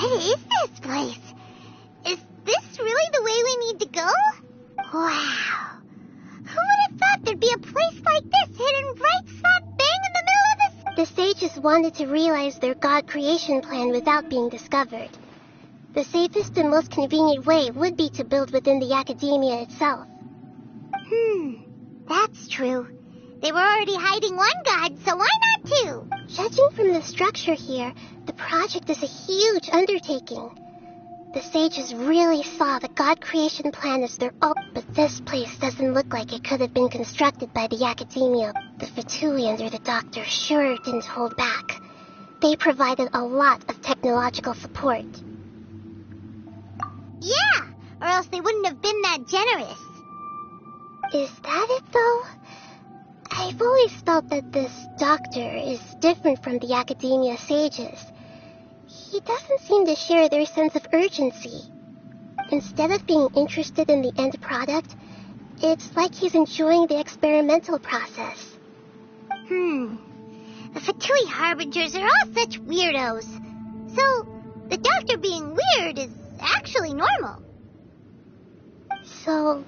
What is this place? Is this really the way we need to go? Wow. Who would have thought there'd be a place like this hidden right slap bang in the middle of this? The sages wanted to realize their god creation plan without being discovered. The safest and most convenient way would be to build within the academia itself. That's true. They were already hiding one god, so why not two? Judging from the structure here, the project is a huge undertaking. The sages really saw the god creation plan as their own, but this place doesn't look like it could have been constructed by the academia. The Fatui under the doctor sure didn't hold back. They provided a lot of technological support. Yeah, or else they wouldn't have been that generous. Is that it, though? I've always felt that this doctor is different from the academia sages. He doesn't seem to share their sense of urgency. Instead of being interested in the end product, it's like he's enjoying the experimental process. The Fatui Harbingers are all such weirdos. So, the doctor being weird is actually normal. So,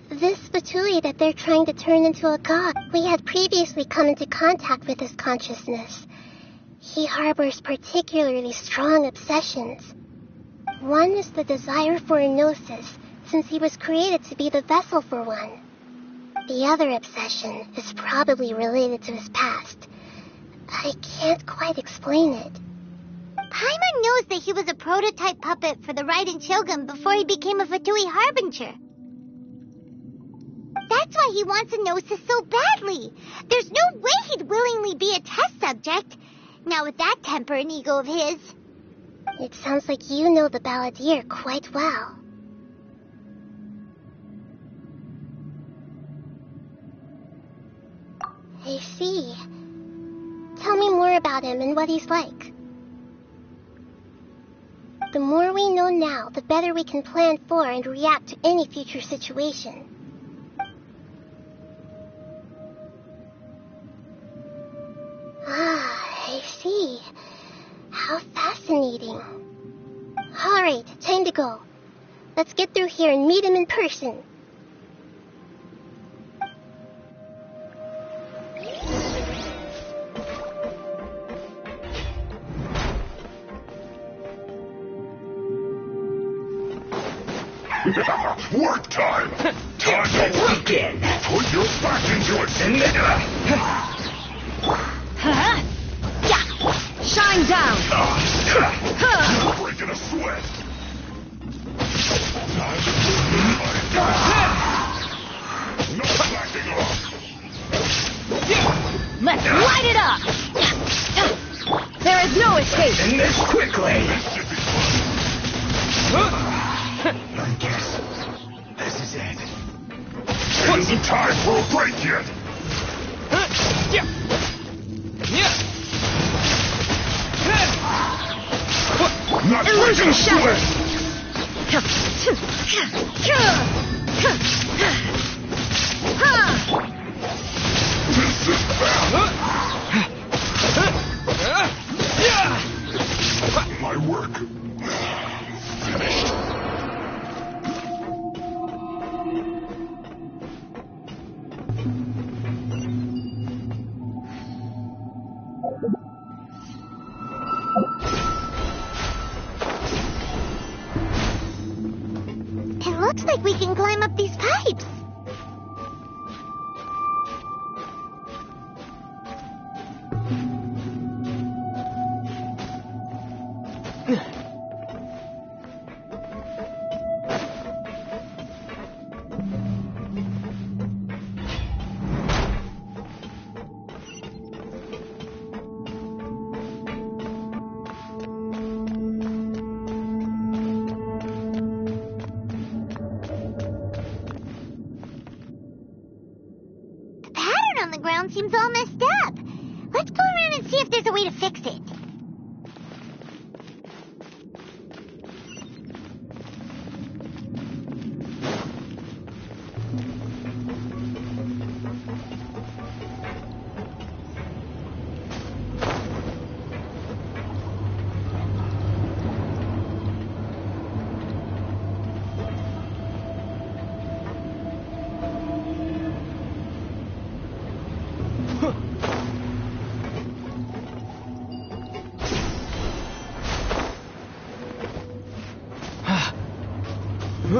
this Fatui that they're trying to turn into a god, we had previously come into contact with his consciousness. He harbors particularly strong obsessions. One is the desire for a gnosis, since he was created to be the vessel for one. The other obsession is probably related to his past. I can't quite explain it. Paimon knows that he was a prototype puppet for the Raiden Shogun before he became a Fatui Harbinger. That's why he wants a gnosis so badly. There's no way he'd willingly be a test subject. Now with that temper and ego of his. It sounds like you know the balladeer quite well. I see. Tell me more about him and what he's like. The more we know now, the better we can plan for and react to any future situation. I see. How fascinating. Alright, time to go. Let's get through here and meet him in person. Work time! Time to work in! Put your back into it, nigga! Shine down! You're breaking a sweat! Time to put the fight! No backing off! Let's light it up! There is no escape! End this quickly! I guess this is it. It isn't time for a break yet! Not Illusion shattered! This is bad! My work finished. It looks like we can climb up these pipes. The ground seems all messed up. Let's go around and see if there's a way to fix it. No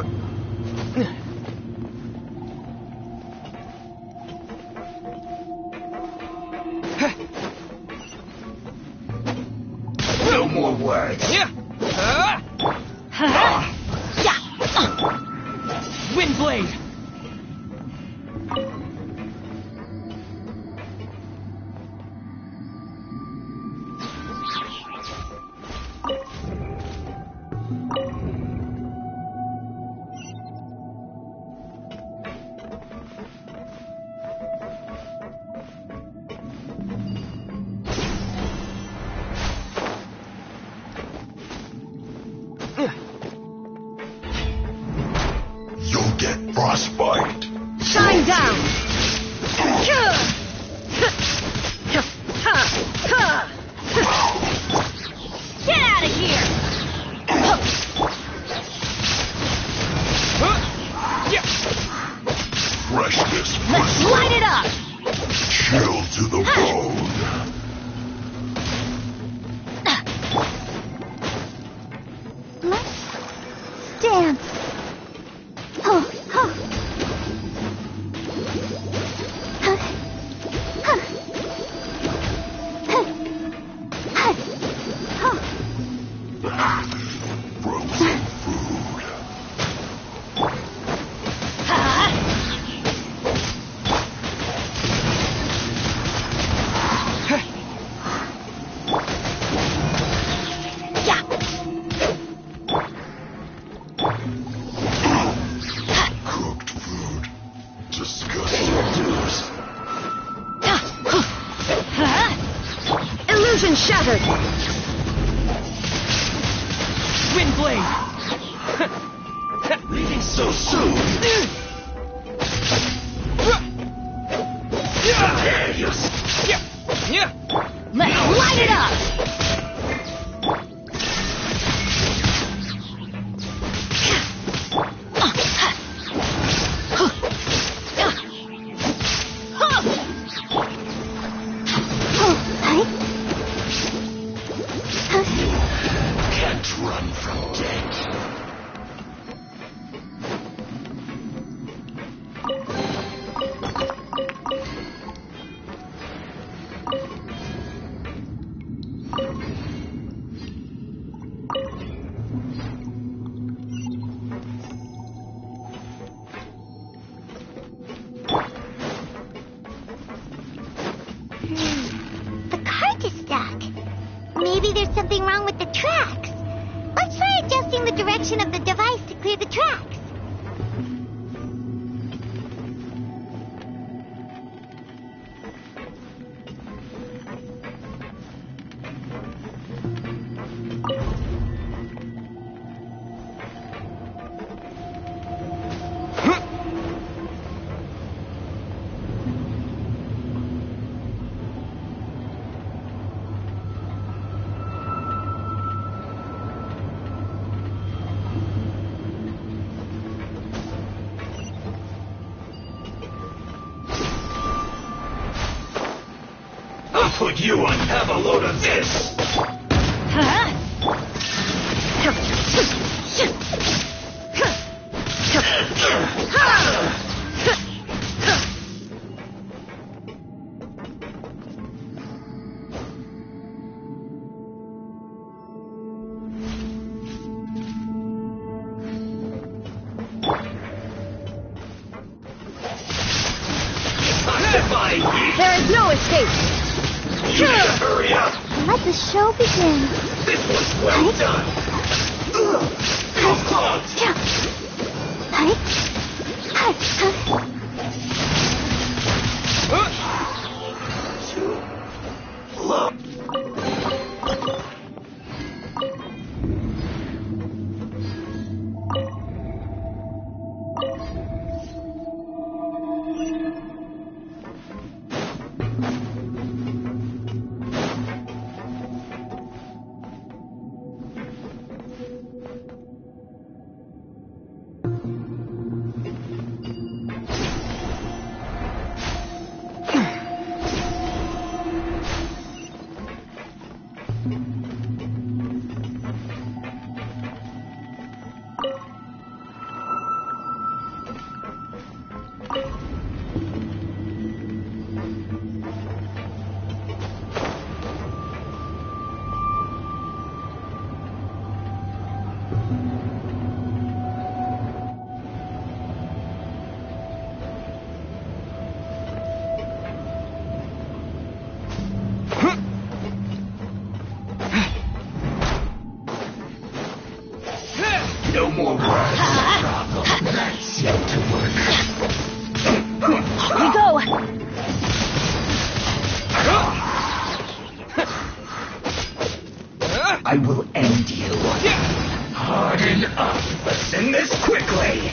more words. Wind blade. You'll get frostbite. Shine down. Get out of here. Freshness. Let's light it up. Chill to the bone. Let's dance. Oh, oh. Frozen food. Cooked food. Disgusting news. Illusion shattered. Wind blade. Leaving so soon. Let's light it up. Can't run from death. The cart is stuck. Maybe there's something wrong with the tracks. Let's try adjusting the direction of the device to clear the tracks. I'll put you on have a load of this. There is no escape. You need to hurry up. Let the show begin. This was well done. Come on. Look. No more words. That seemed to work. Here we go. I will end you. Harden up. Let's end this quickly.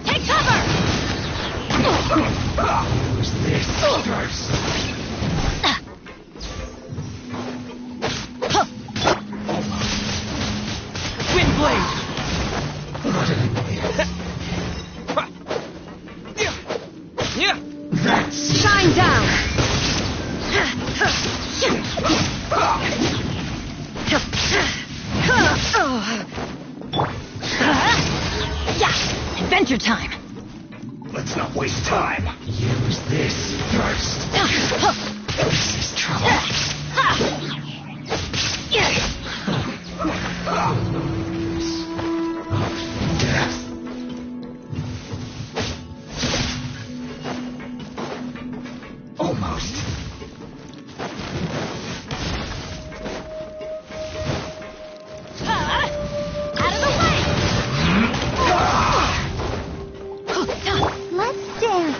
Take cover. Use this first. Wind blade. That's Shine down. Adventure time. Let's not waste time. Use this first. This is trouble. Death. Almost. Out of the way. Let's dance.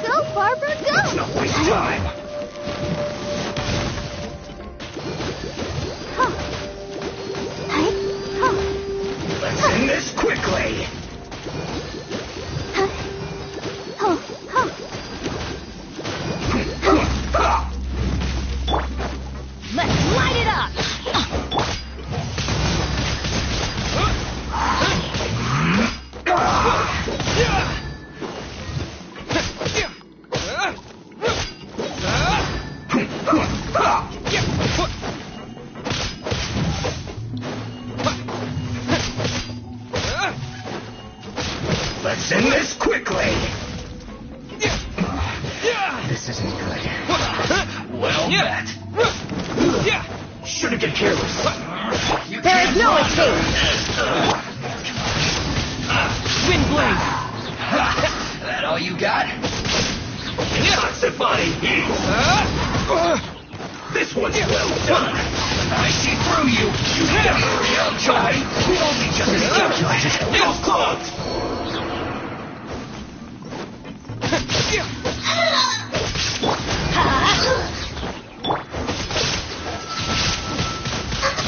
Go, Barbara, go! Let's not waste time. Let's end this quickly. Let's light it up. Let's end this quickly. This isn't good. Well met. Shouldn't get careless. There is no escape. Wind blade. That all you got? Constant body heat. This one's well done. I see through you. You never young child. We only just calculated. Deal's closed.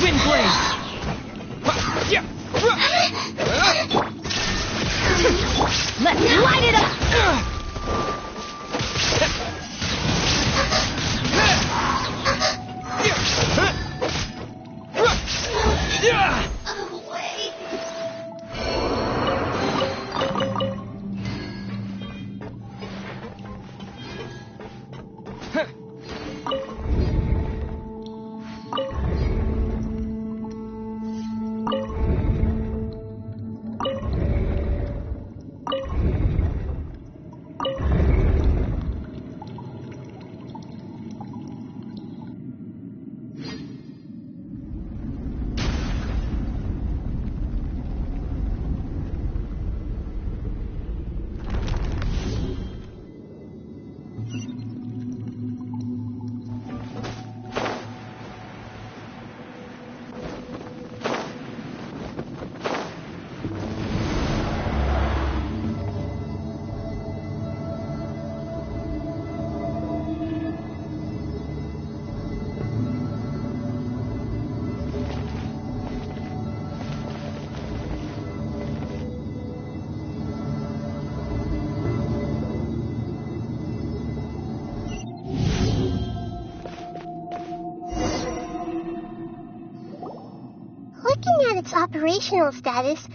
Wind blade. Let's light it up. Looking at its operational status,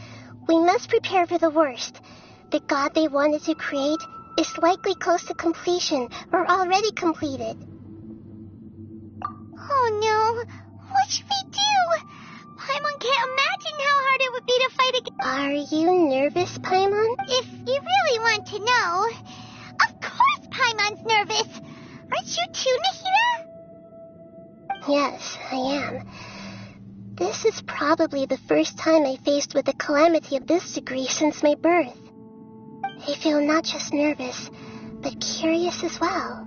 we must prepare for the worst. The god they wanted to create is likely close to completion or already completed. Oh no, what should we do? Paimon can't imagine how hard it would be to fight against. Are you nervous, Paimon? If you really want to know, of course Paimon's Yes, I am. This is probably the first time I faced with a calamity of this degree since my birth. I feel not just nervous, but curious as well.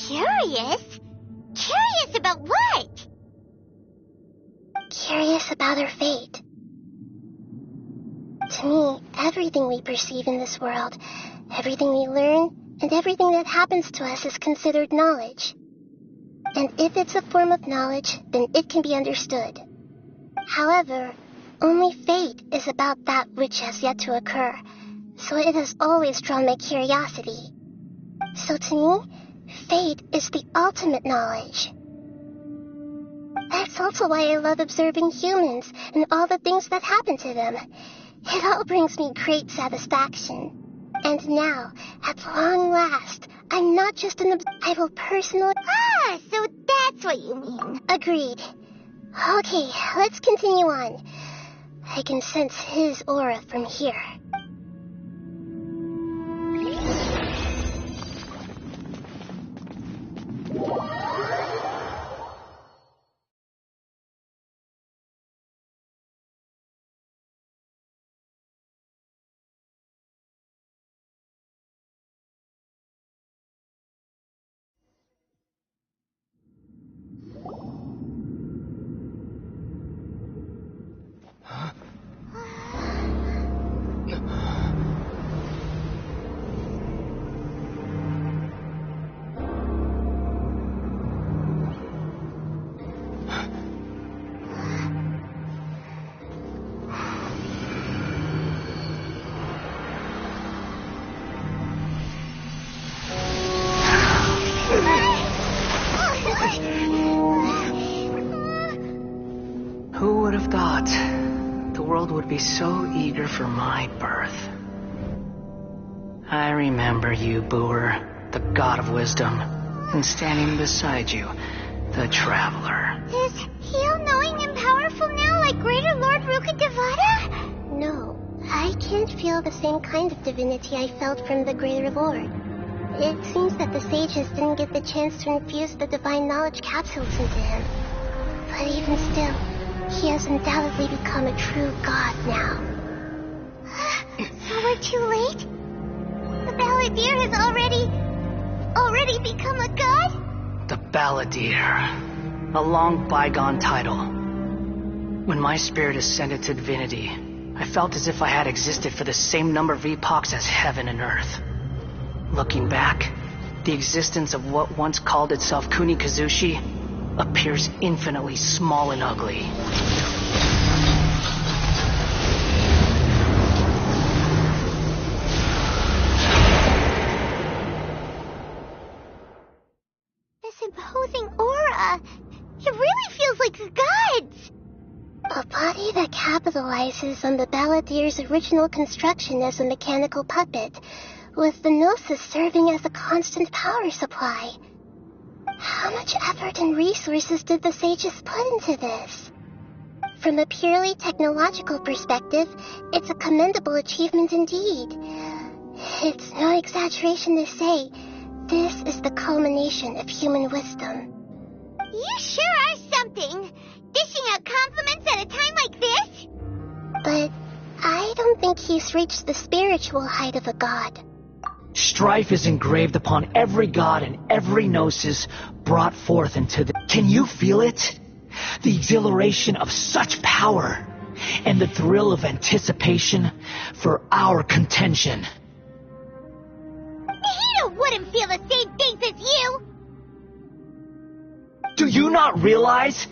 Curious? Curious about what? Curious about our fate. To me, everything we perceive in this world, everything we learn, and everything that happens to us is considered knowledge. And if it's a form of knowledge, then it can be understood. However, only fate is about that which has yet to occur, so it has always drawn my curiosity. So to me, fate is the ultimate knowledge. That's also why I love observing humans and all the things that happen to them. It all brings me great satisfaction. And now, at long last, I'm not just I will personally... Ah, so that's what you mean. Agreed. Okay, let's continue on. I can sense his aura from here. Who would have thought the world would be so eager for my birth? I remember you, Booer, the god of wisdom, and standing beside you, the traveler. Is he all-knowing and powerful now like Greater Lord Rukkhadevata? No, I can't feel the same kind of divinity I felt from the Greater Lord. It seems that the sages didn't get the chance to infuse the divine knowledge capsules into him. But even still, he has undoubtedly become a true god now. So we're too late? The Balladeer has already become a god? The Balladeer. A long bygone title. When my spirit ascended to divinity, I felt as if I had existed for the same number of epochs as heaven and earth. Looking back, the existence of what once called itself Kunikazushi appears infinitely small and ugly. This imposing aura, it really feels like the gods! A body that capitalizes on the Balladeer's original construction as a mechanical puppet, with the Gnosis serving as a constant power supply. How much effort and resources did the sages put into this? From a purely technological perspective, it's a commendable achievement indeed. It's no exaggeration to say, this is the culmination of human wisdom. You sure are something! Dishing out compliments at a time like this? But I don't think he's reached the spiritual height of a god. Strife is engraved upon every god and every gnosis brought forth into the... Can you feel it? The exhilaration of such power, and the thrill of anticipation for our contention. He wouldn't feel the same things as you! Do you not realize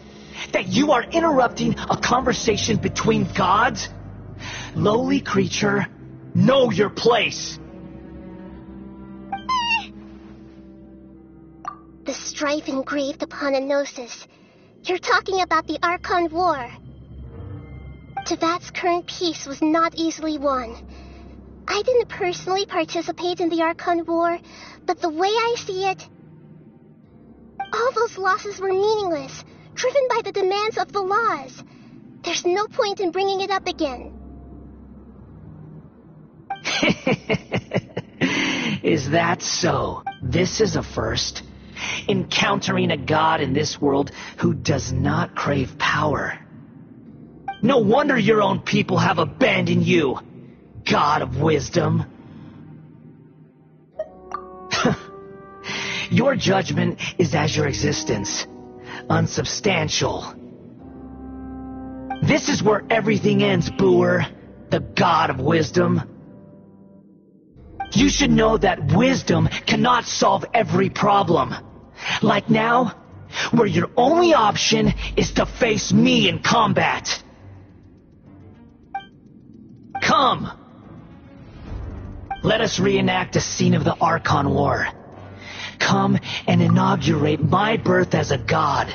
that you are interrupting a conversation between gods? Lowly creature, know your place! The strife engraved upon a gnosis. You're talking about the Archon War. Tevat's current peace was not easily won. I didn't personally participate in the Archon War, but the way I see it, all those losses were meaningless, driven by the demands of the laws. There's no point in bringing it up again. Is that so? This is a first. encountering a god in this world who does not crave power. No wonder your own people have abandoned you, God of Wisdom. Your judgment is as your existence, unsubstantial. This is where everything ends, Booer, the God of Wisdom. You should know that wisdom cannot solve every problem. Like now, where your only option is to face me in combat. Come! Let us reenact a scene of the Archon War. Come and inaugurate my birth as a god.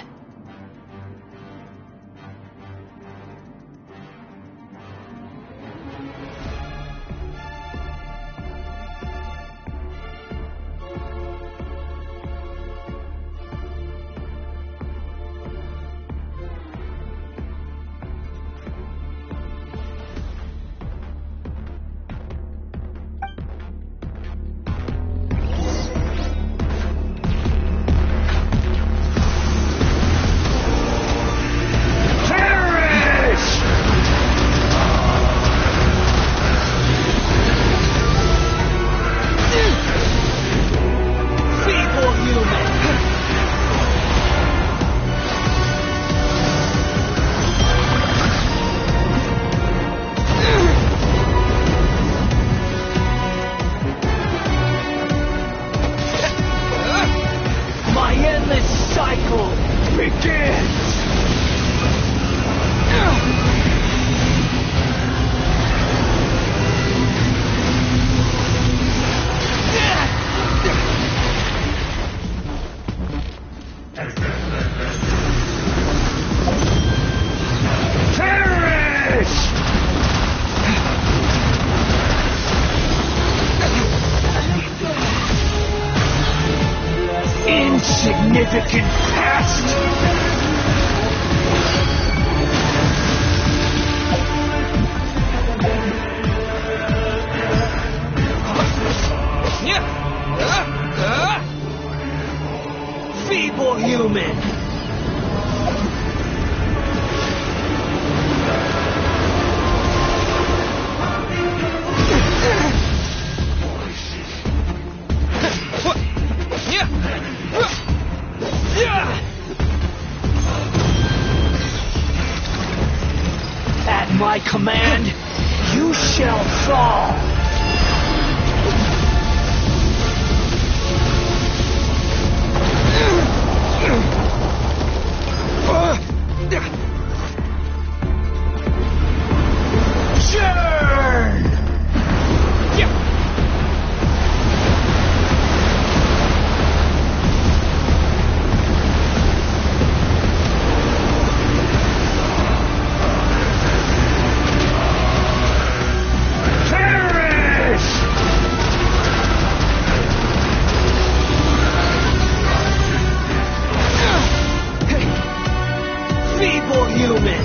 Insignificant past! Feeble human! At my command, you shall fall! Churn! Feeble human!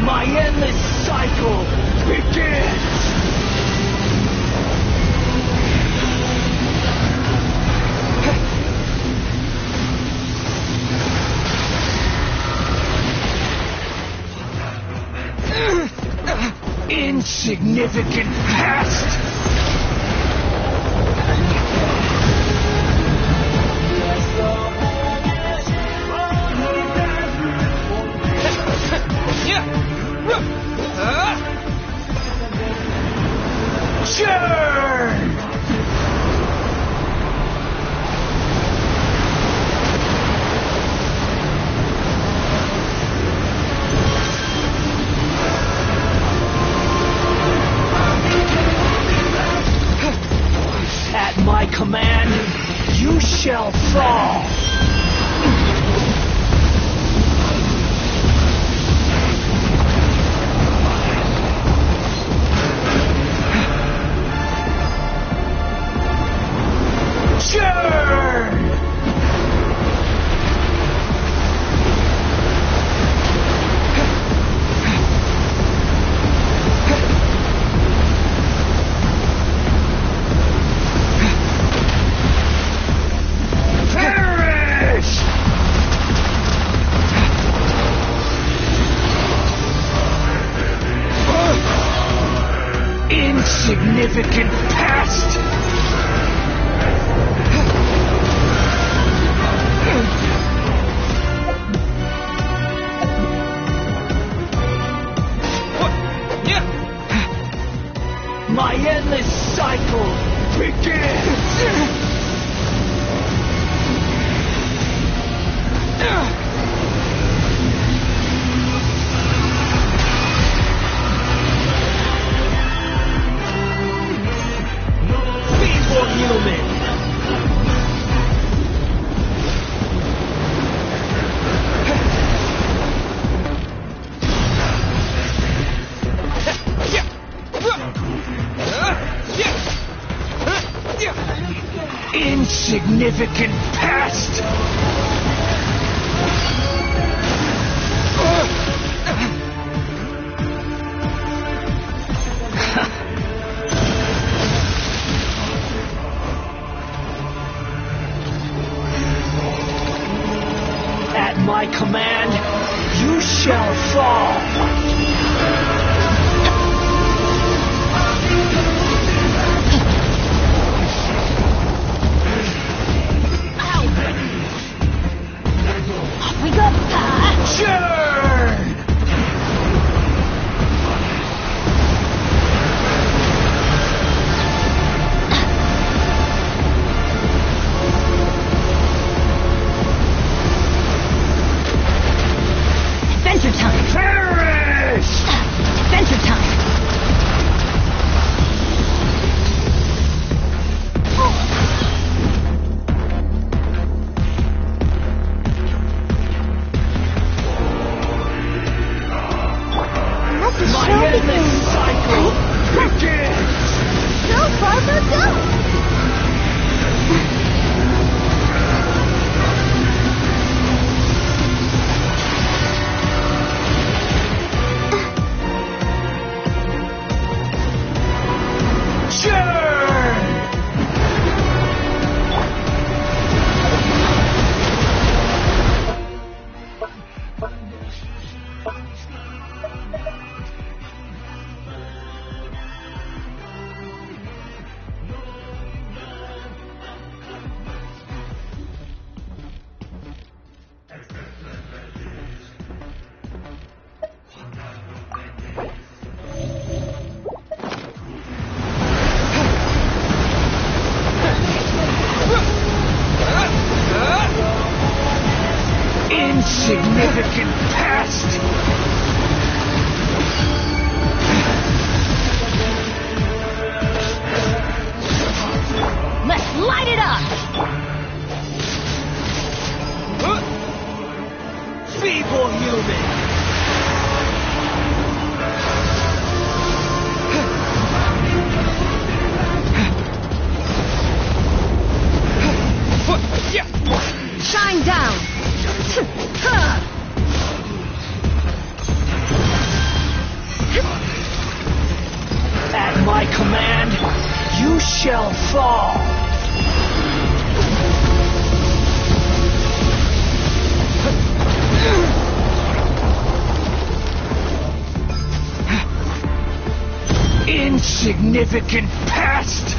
My endless cycle begins! Insignificant past! Churn! At my command, you shall fall! Churn! Insignificant pest! At my command, you shall fall! We go. Churn! Adventure time. Perish! Adventure time. Let the My show endless begin. cycle begins! Go, Barbara, go! Churn! Insignificant pest! Let's light it up. Feeble human! Shine down. At my command, you shall fall! Insignificant pest!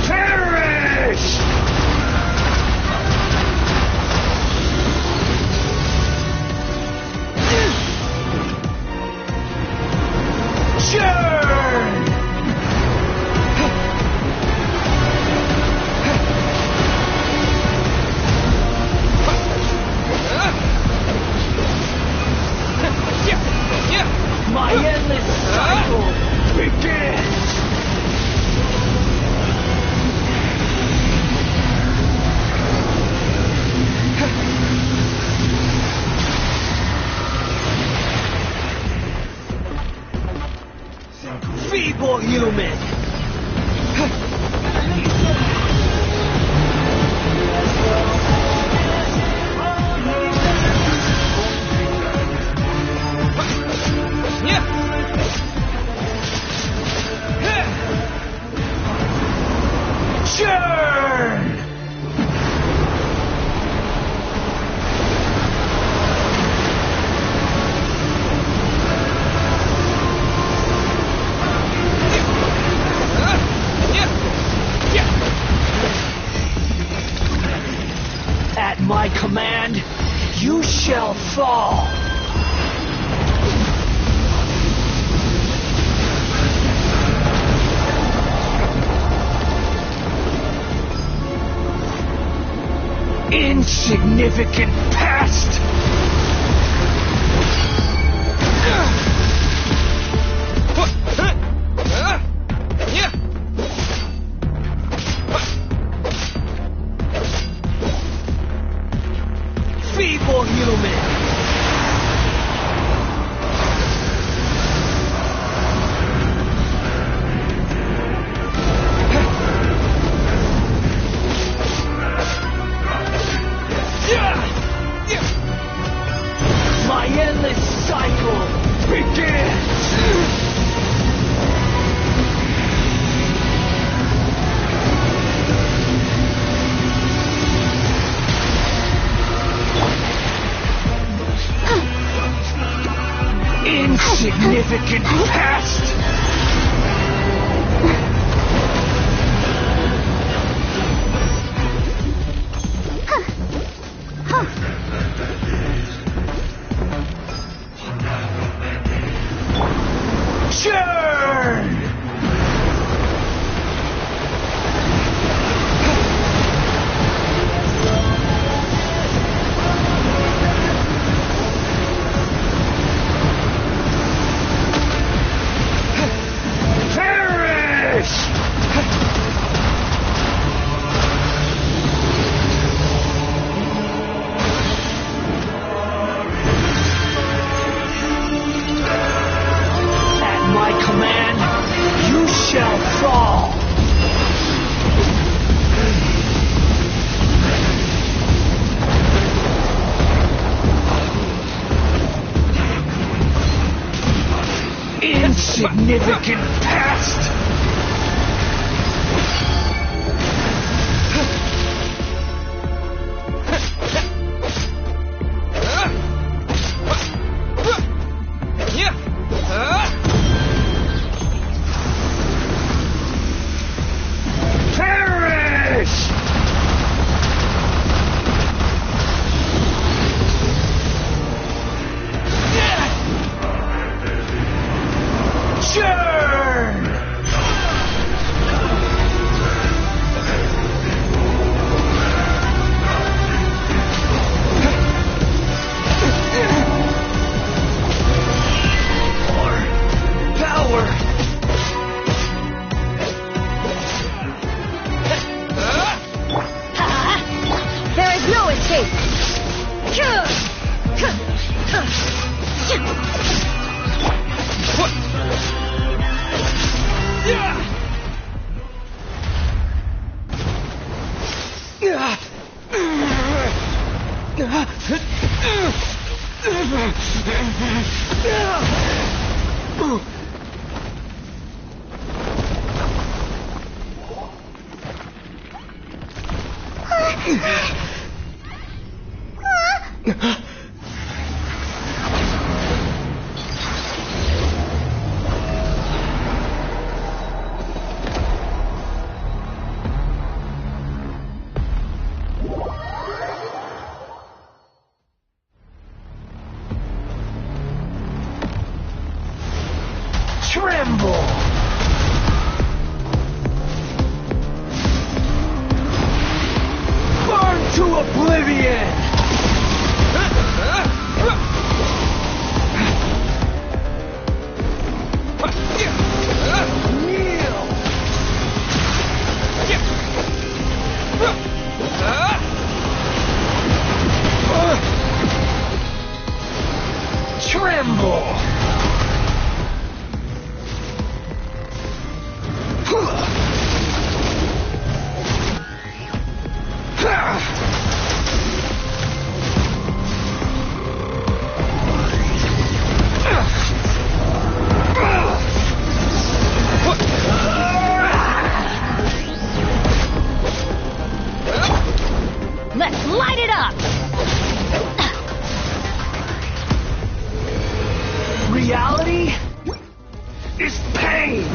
Perish! Churn! My endless cycle begins! Feeble human! Churn! At my command, you shall fall! Insignificant pest! human! My endless cycle begins! Insignificant past! Churn! Insignificant past! Perish! Churn! More power! There is no escape! Tremble! Burn to oblivion! Kneel! Tremble! Let's light it up! Reality is pain!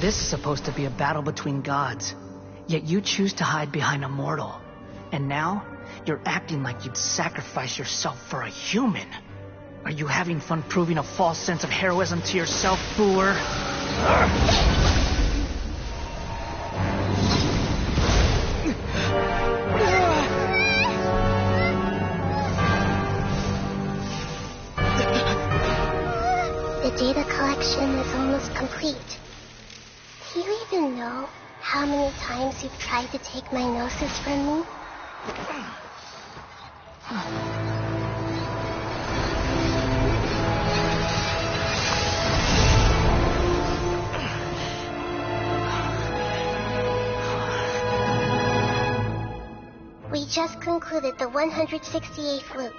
This is supposed to be a battle between gods, yet you choose to hide behind a mortal. And now, you're acting like you'd sacrifice yourself for a human. Are you having fun proving a false sense of heroism to yourself, Boor? The data collection is almost complete. Do you even know how many times you've tried to take my gnosis from me? We just concluded the 168th loop.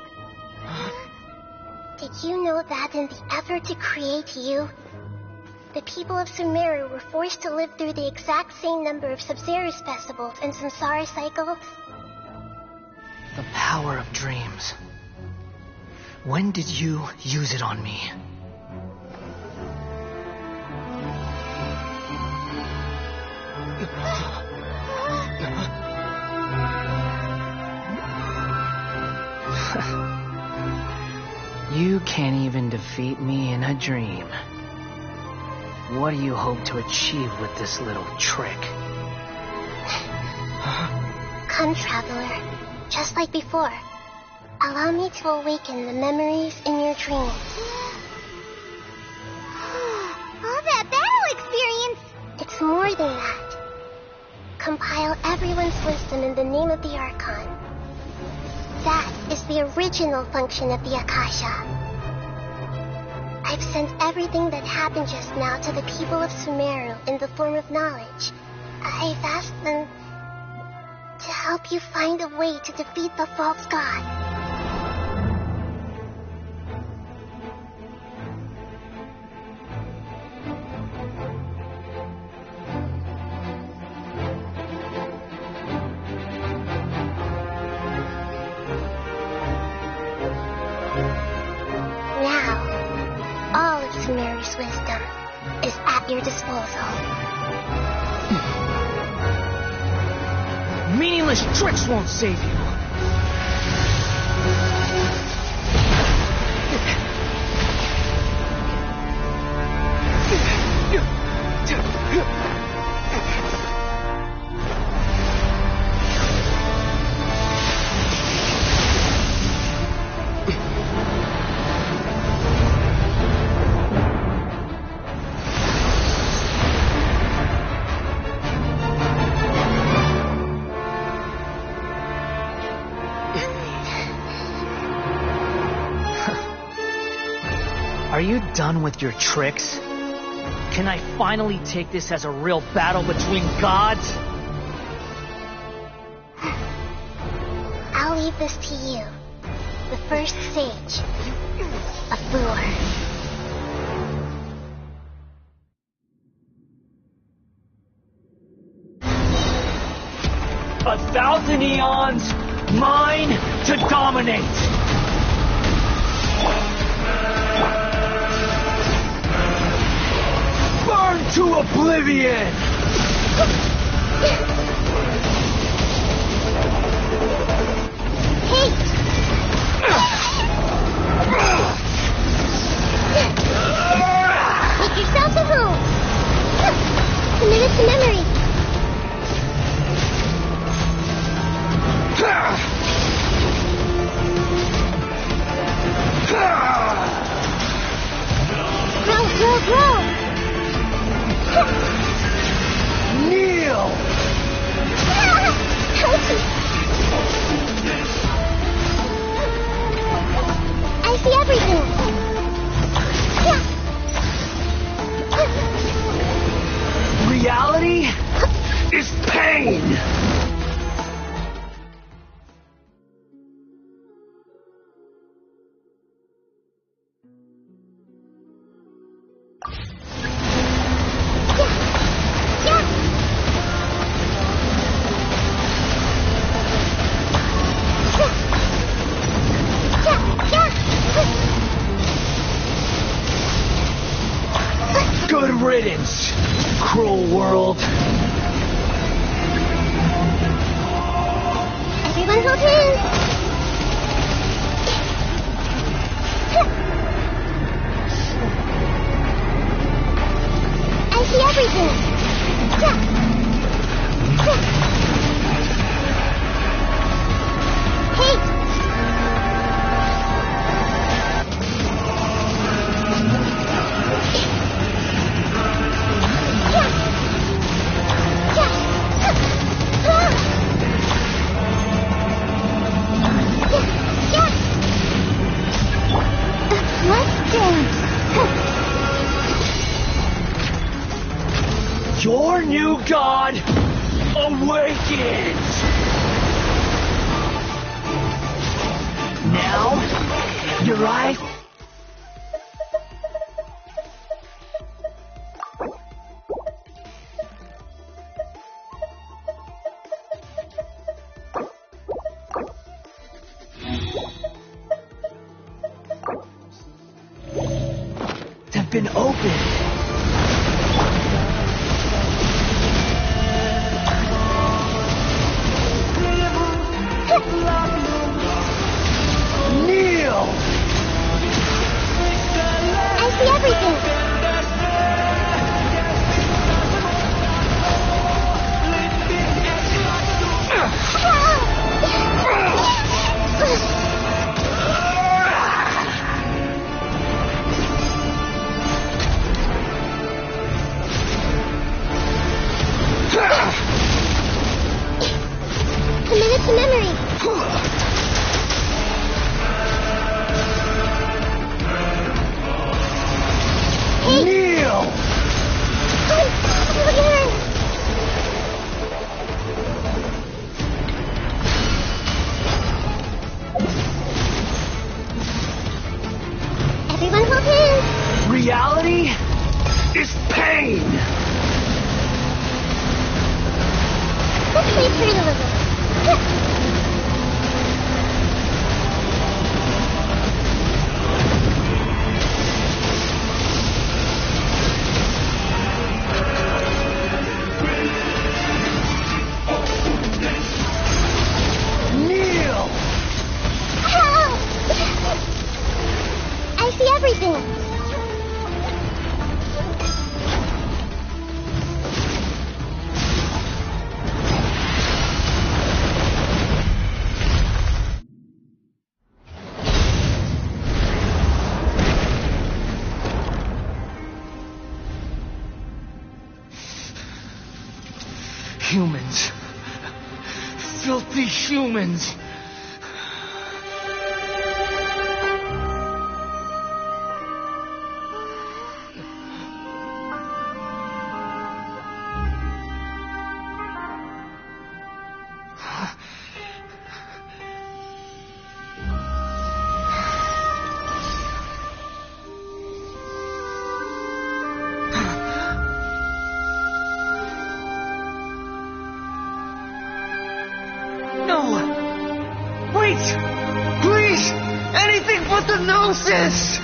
Did you know that in the effort to create you, the people of Sumeru were forced to live through the exact same number of Sub-Zerus festivals and Samsara cycles? The power of dreams. When did you use it on me? You can't even defeat me in a dream. What do you hope to achieve with this little trick? Come, Traveler. Just like before. Allow me to awaken the memories in your dreams. All that battle experience! It's more than that. Compile everyone's wisdom in the name of the Archon. That is the original function of the Akasha. I've sent everything that happened just now to the people of Sumeru in the form of knowledge. I've asked them to help you find a way to defeat the false god. Sumeru's wisdom is at your disposal. Meaningless tricks won't save you. Are you done with your tricks? Can I finally take this as a real battle between gods? I'll leave this to you. The first sage of Boor. 1,000 eons, mine to dominate. Burn to oblivion! Hey! Make yourself at home! Commit it to memory! Grow! Kneel! cruel world. Everyone hold hands. I see everything. Hey! Let's dance. Your new god awakens! Now, your eyes... have been opened. Kneel! I see everything. Committed to memory. Kneel! Everyone hold hands. Reality is pain! Let's play turn a little. Kneel! I see everything. Humans. Filthy humans. No! Wait! Please! Anything but the gnosis!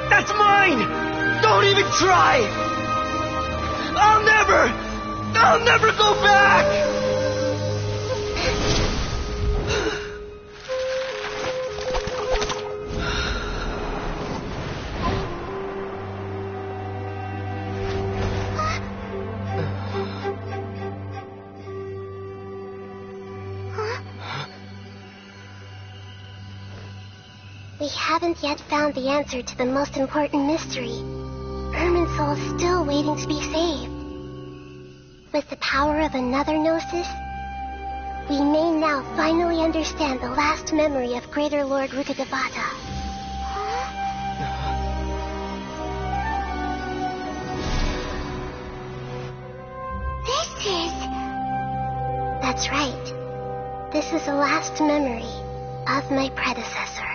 That's mine! Don't even try! I'll never go back! We haven't yet found the answer to the most important mystery. Irminsul is still waiting to be saved. With the power of another Gnosis, we may now finally understand the last memory of Greater Lord Rukkhadevata. This is... That's right. This is the last memory of my predecessor.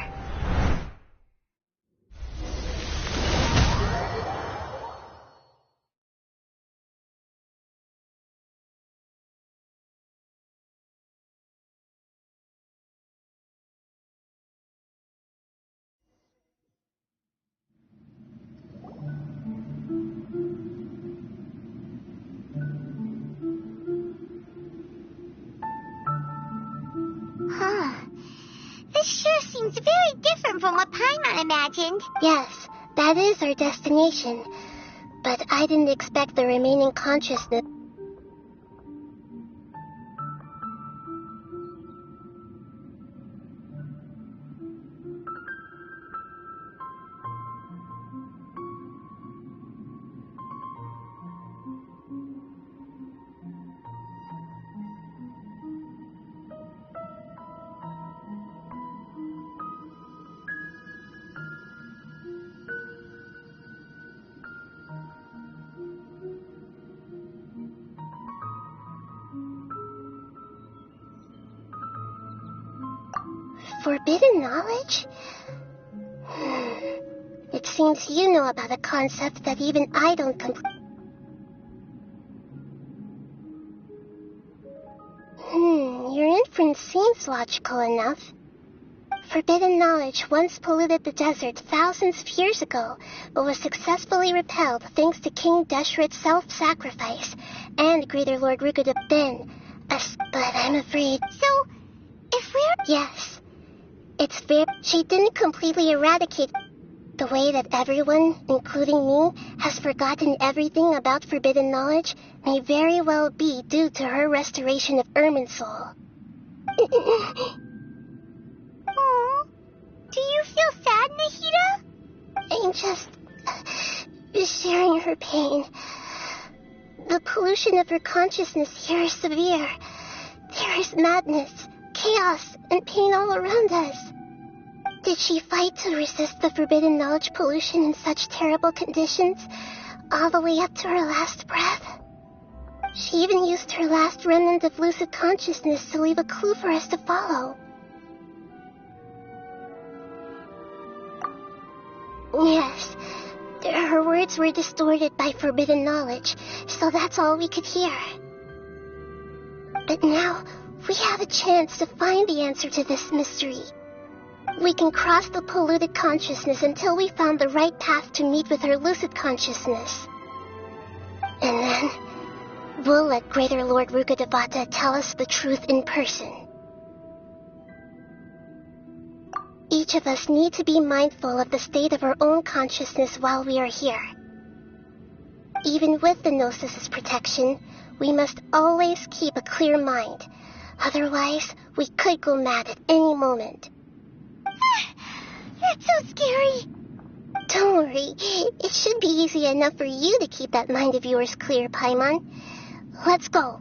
seems very different from what Paimon imagined. Yes, that is our destination. But I didn't expect the remaining consciousness. Forbidden knowledge? It seems you know about a concept that even I don't your inference seems logical enough. Forbidden knowledge once polluted the desert thousands of years ago, but was successfully repelled thanks to King Deshret's self-sacrifice and Greater Lord Rukuda then. But I'm afraid... So, if we're... Yes. It's fair she didn't completely eradicate the way that everyone, including me, has forgotten everything about forbidden knowledge may very well be due to her restoration of Irminsul. Aww. Do you feel sad, Nahida? I'm just sharing her pain. The pollution of her consciousness here is severe. There is madness, chaos, and pain all around us. Did she fight to resist the forbidden knowledge pollution in such terrible conditions, all the way up to her last breath? She even used her last remnant of lucid consciousness to leave a clue for us to follow. Yes, her words were distorted by forbidden knowledge, so that's all we could hear. But now, we have a chance to find the answer to this mystery. We can cross the polluted consciousness until we found the right path to meet with her lucid consciousness. And then, we'll let Greater Lord Rukkhadevata tell us the truth in person. Each of us need to be mindful of the state of our own consciousness while we are here. Even with the Gnosis' protection, we must always keep a clear mind. Otherwise, we could go mad at any moment. That's so scary. Don't worry. It should be easy enough for you to keep that mind of yours clear, Paimon. Let's go.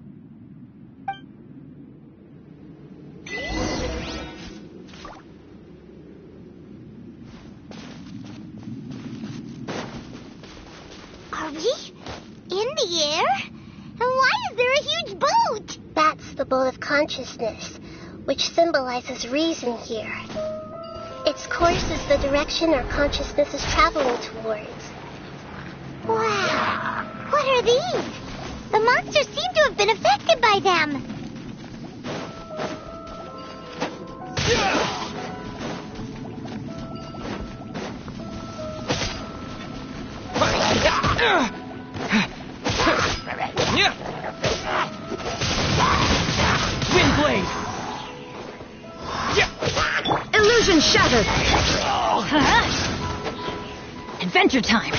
Are we in the air? And why is there a huge boat? That's the boat of consciousness, which symbolizes reason here. Its course is the direction our consciousness is traveling towards. Wow. What are these? The monsters seem to have been affected by them. Windblade! Illusion shattered! Adventure time!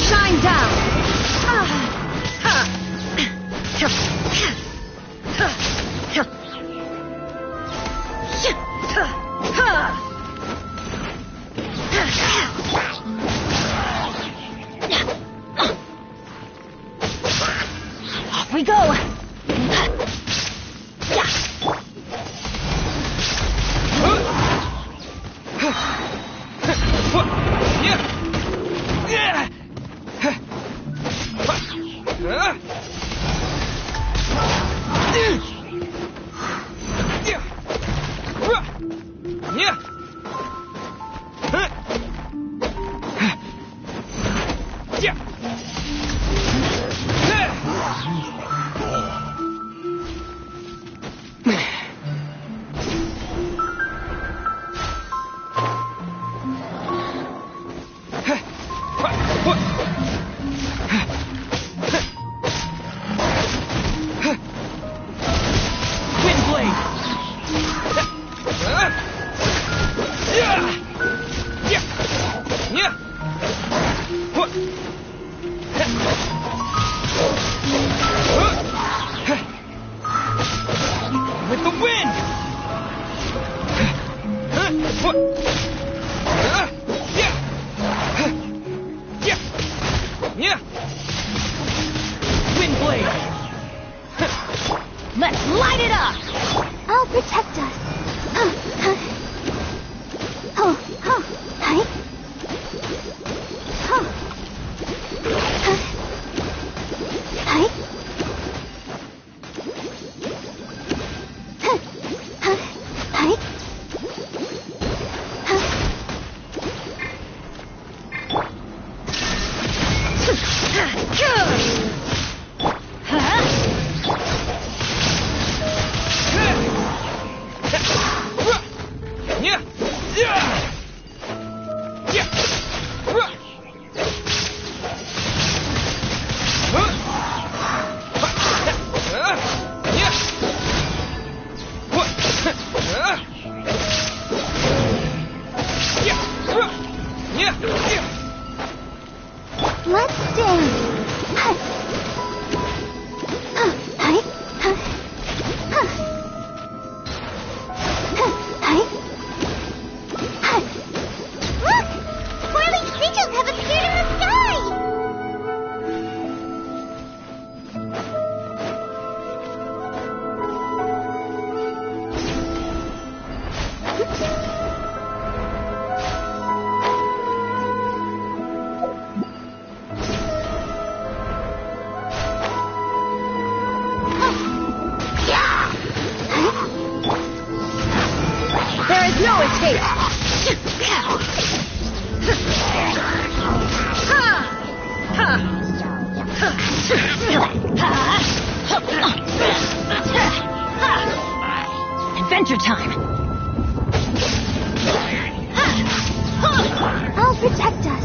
Shine down! Off we go! blade! Let's light it up! I'll protect us. Let's dance. Look! Swirling creatures have appeared in the sky! There is no escape! Adventure time! I'll protect us.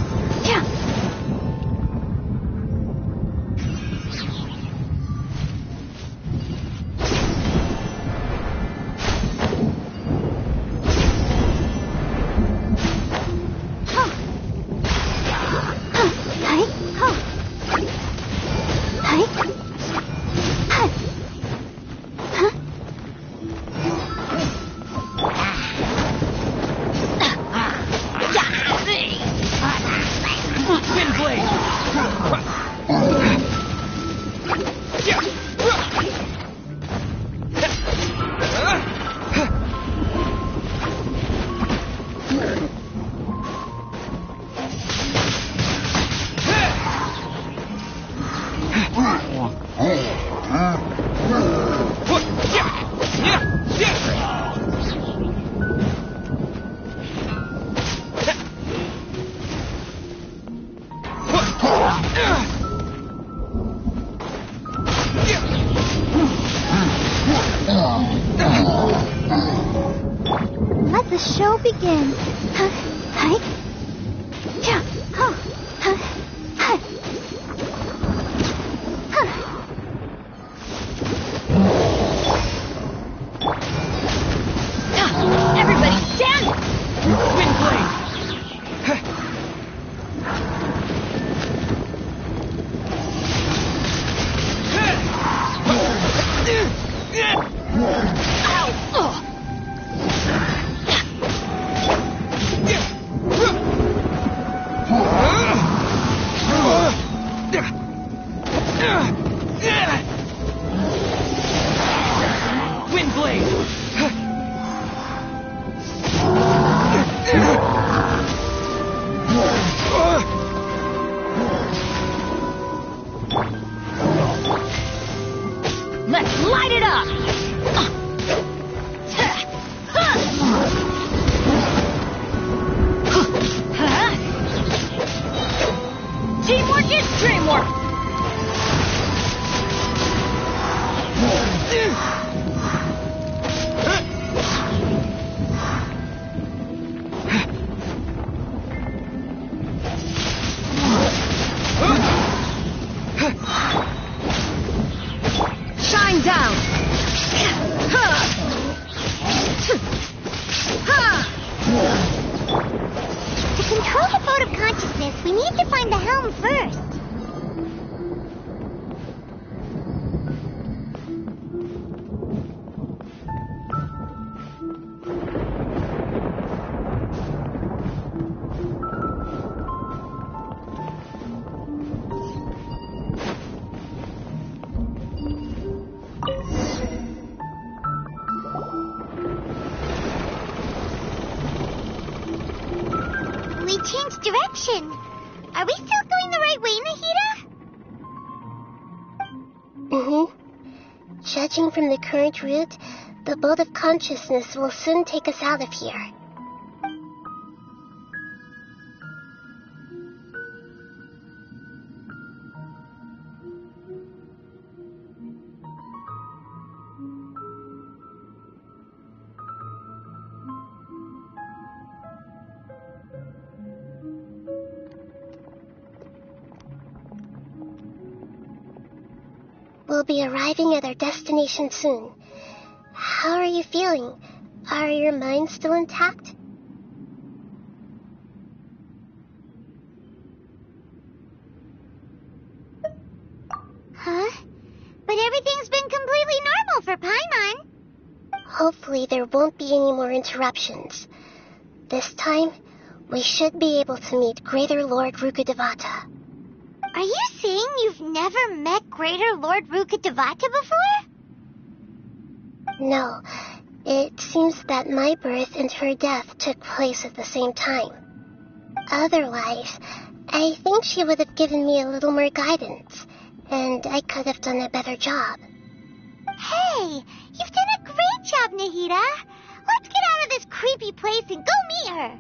Wind blade! Let the show begin. Everybody stand! Wind blade! Wind blade! Let's light it up! Teamwork is dreamwork! Shine down! To control the boat of consciousness, we need to find the helm first. direction. Are we still going the right way, Nahida? Mm-hmm. Judging from the current route, the boat of consciousness will soon take us out of here. We'll be arriving at our destination soon. How are you feeling? Are your minds still intact? Huh? But everything's been completely normal for Paimon. Hopefully there won't be any more interruptions. This time, we should be able to meet Greater Lord Rukkhadevata. Are you saying you've never met Greater Lord Rukkhadevata before? No, it seems that my birth and her death took place at the same time. Otherwise, I think she would have given me a little more guidance, and I could have done a better job. Hey, you've done a great job, Nahida. Let's get out of this creepy place and go meet her.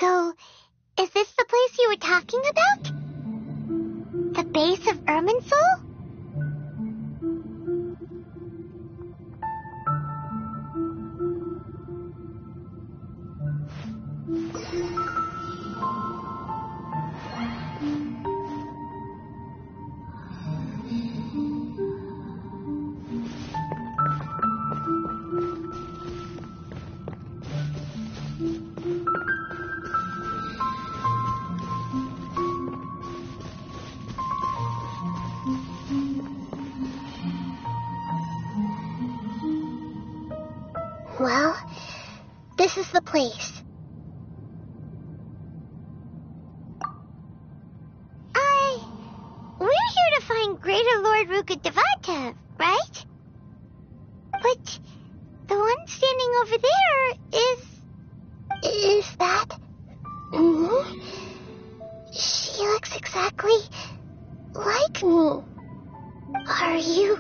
So, is this the place you were talking about? The base of Irminsul? Well, this is the place. We're here to find Greater Lord Rukkhadevata, right? But the one standing over there is... Is that... me? She looks exactly like me. Are you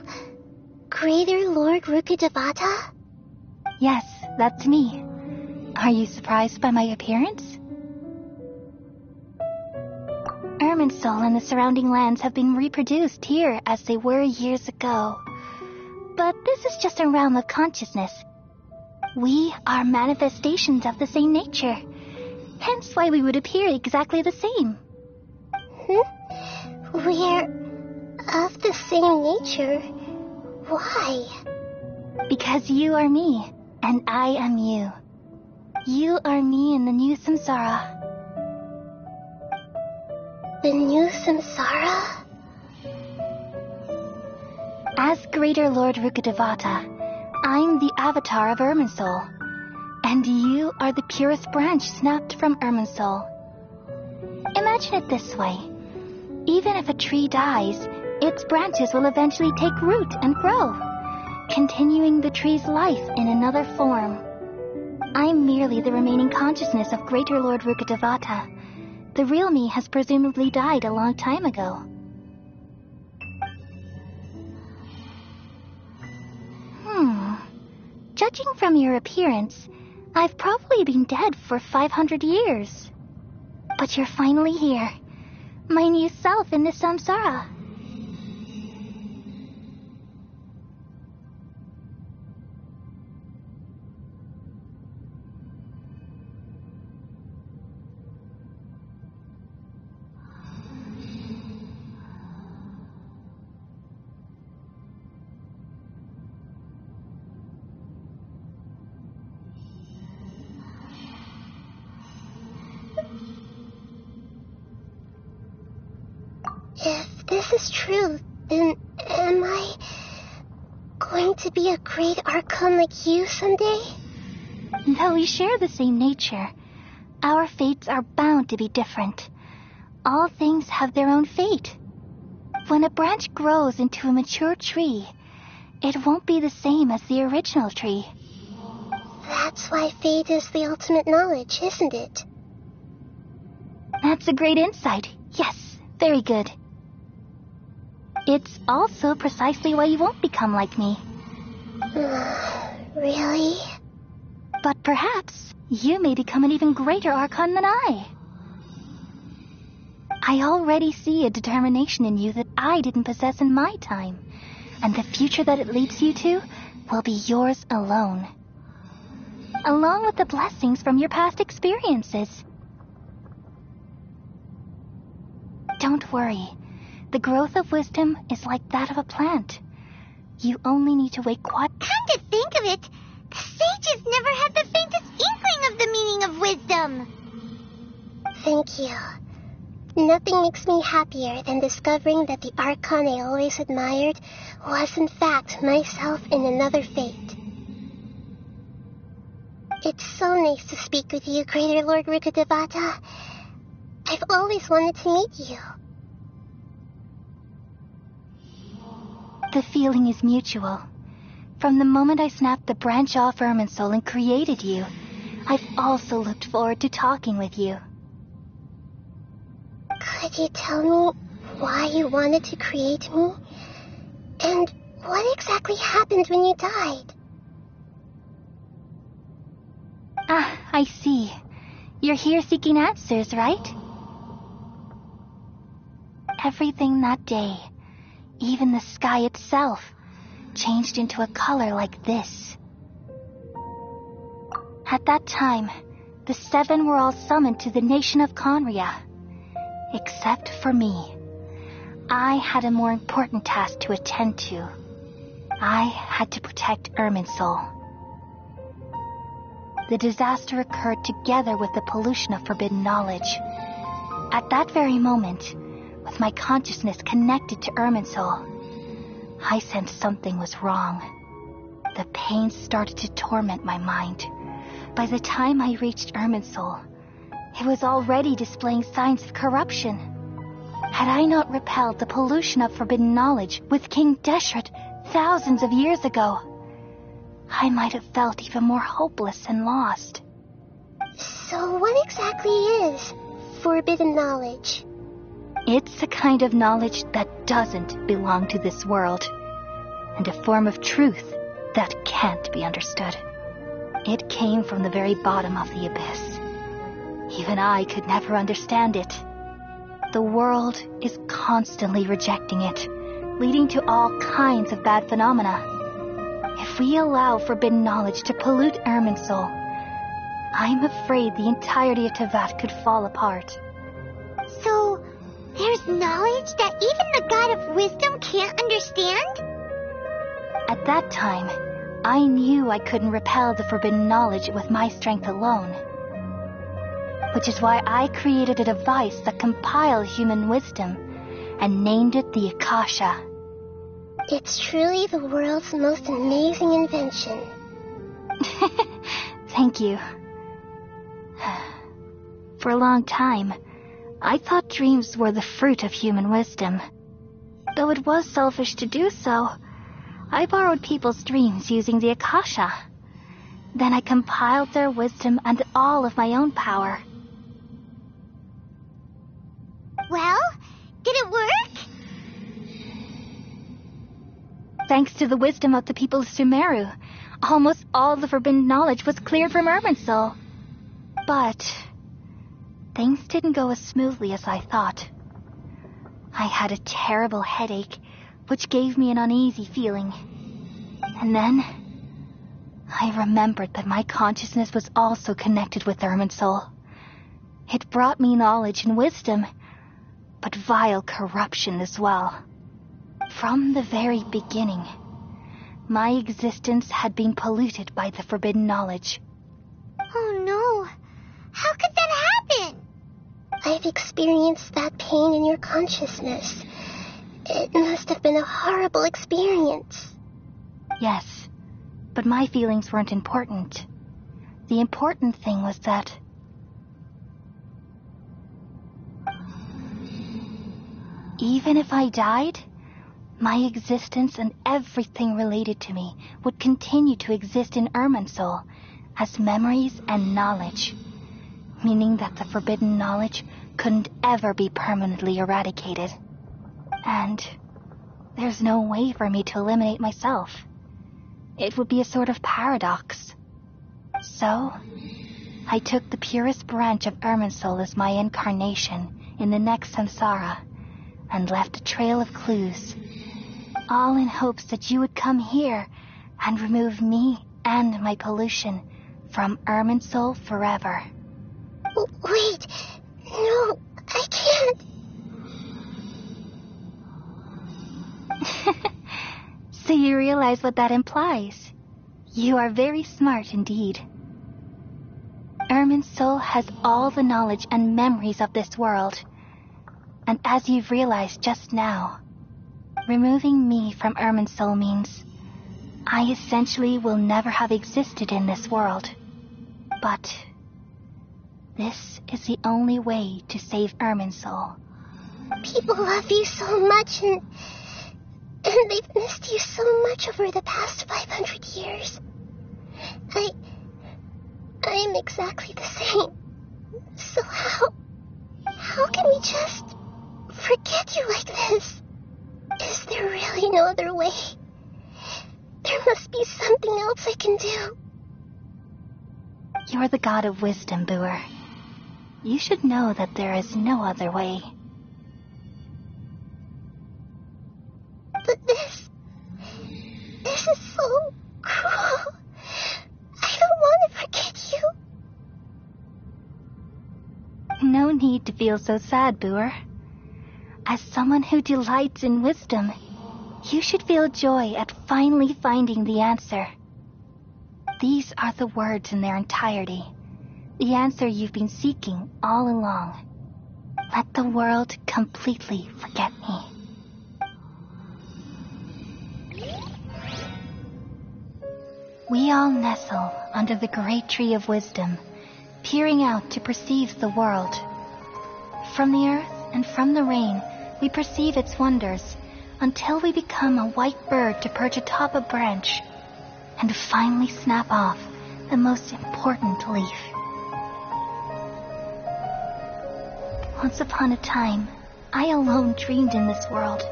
Greater Lord Rukkhadevata? Yes, that's me. Are you surprised by my appearance? Irminsul and the surrounding lands have been reproduced here as they were years ago. But this is just a realm of consciousness. We are manifestations of the same nature. Hence why we would appear exactly the same. We're of the same nature. Why? Because you are me, and I am you. You are me in the new samsara. The new samsara? As Greater Lord Rukkhadevata, I'm the avatar of Irminsul, and you are the purest branch snapped from Irminsul. Imagine it this way. Even if a tree dies, its branches will eventually take root and grow, continuing the tree's life in another form. I'm merely the remaining consciousness of Greater Lord Rukkhadevata. The real me has presumably died a long time ago. Judging from your appearance, I've probably been dead for 500 years. But you're finally here, my new self in this samsara. If this is true, then Am I going to be a great Archon like you someday? Though we share the same nature, our fates are bound to be different. All things have their own fate. When a branch grows into a mature tree, it won't be the same as the original tree. That's why fate is the ultimate knowledge, isn't it? That's a great insight. Yes, very good. It's also precisely why you won't become like me. Really? But perhaps you may become an even greater Archon than I. I already see a determination in you that I didn't possess in my time, and the future that it leads you to will be yours alone, along with the blessings from your past experiences. Don't worry. The growth of wisdom is like that of a plant. You only need to wait quiet. Come to think of it, the sages never had the faintest inkling of the meaning of wisdom. Thank you. Nothing makes me happier than discovering that the Archon I always admired was in fact myself in another fate. It's so nice to speak with you, Greater Lord Rukkhadevata. I've always wanted to meet you. The feeling is mutual. From the moment I snapped the branch off Irminsul and created you, I've also looked forward to talking with you. Could you tell me why you wanted to create me? And what exactly happened when you died? Ah, I see. You're here seeking answers, right? Everything that day, even the sky itself, changed into a color like this. At that time, the seven were all summoned to the nation of Conria. Except for me. I had a more important task to attend to. I had to protect Irminsul. The disaster occurred together with the pollution of forbidden knowledge. At that very moment, with my consciousness connected to Irminsul, I sensed something was wrong. The pain started to torment my mind. By the time I reached Irminsul, it was already displaying signs of corruption. Had I not repelled the pollution of forbidden knowledge with King Deshret thousands of years ago, I might have felt even more hopeless and lost. So what exactly is forbidden knowledge? It's a kind of knowledge that doesn't belong to this world, and a form of truth that can't be understood. It came from the very bottom of the abyss. Even I could never understand it. The world is constantly rejecting it, leading to all kinds of bad phenomena. If we allow forbidden knowledge to pollute Irminsul, I'm afraid the entirety of Teyvat could fall apart. So, there's knowledge that even the God of Wisdom can't understand? At that time, I knew I couldn't repel the forbidden knowledge with my strength alone. Which is why I created a device that compiled human wisdom and named it the Akasha. It's truly the world's most amazing invention. Thank you. For a long time, I thought dreams were the fruit of human wisdom. Though it was selfish to do so, I borrowed people's dreams using the Akasha. Then I compiled their wisdom and all of my own power. Well, did it work? Thanks to the wisdom of the people of Sumeru, almost all the forbidden knowledge was cleared from Irminsul. But things didn't go as smoothly as I thought. I had a terrible headache, which gave me an uneasy feeling. And then I remembered that my consciousness was also connected with Irminsul. It brought me knowledge and wisdom, but vile corruption as well. From the very beginning, my existence had been polluted by the forbidden knowledge. Oh no, how could that happen? I've experienced that pain in your consciousness. It must have been a horrible experience. Yes, but my feelings weren't important. The important thing was that even if I died, my existence and everything related to me would continue to exist in Irminsul as memories and knowledge, meaning that the forbidden knowledge couldn't ever be permanently eradicated. And there's no way for me to eliminate myself. It would be a sort of paradox. So, I took the purest branch of Irminsul as my incarnation in the next samsara, and left a trail of clues, all in hopes that you would come here and remove me and my pollution from Irminsul forever. Wait, no, I can't. So you realize what that implies. You are very smart indeed. Irminsul has all the knowledge and memories of this world. And as you've realized just now, removing me from Irminsul means I essentially will never have existed in this world. But this is the only way to save Irminsul. People love you so much, and they've missed you so much over the past 500 years. I'm exactly the same. So how can we just forget you like this? Is there really no other way? There must be something else I can do. You're the god of wisdom, Boer. You should know that there is no other way. But this is so cruel. I don't want to forget you. No need to feel so sad, Boer. As someone who delights in wisdom, you should feel joy at finally finding the answer. These are the words in their entirety, the answer you've been seeking all along. Let the world completely forget me. We all nestle under the great tree of wisdom, peering out to perceive the world. From the earth and from the rain, we perceive its wonders, until we become a white bird to perch atop a branch, and finally snap off the most important leaf. Once upon a time, I alone dreamed in this world.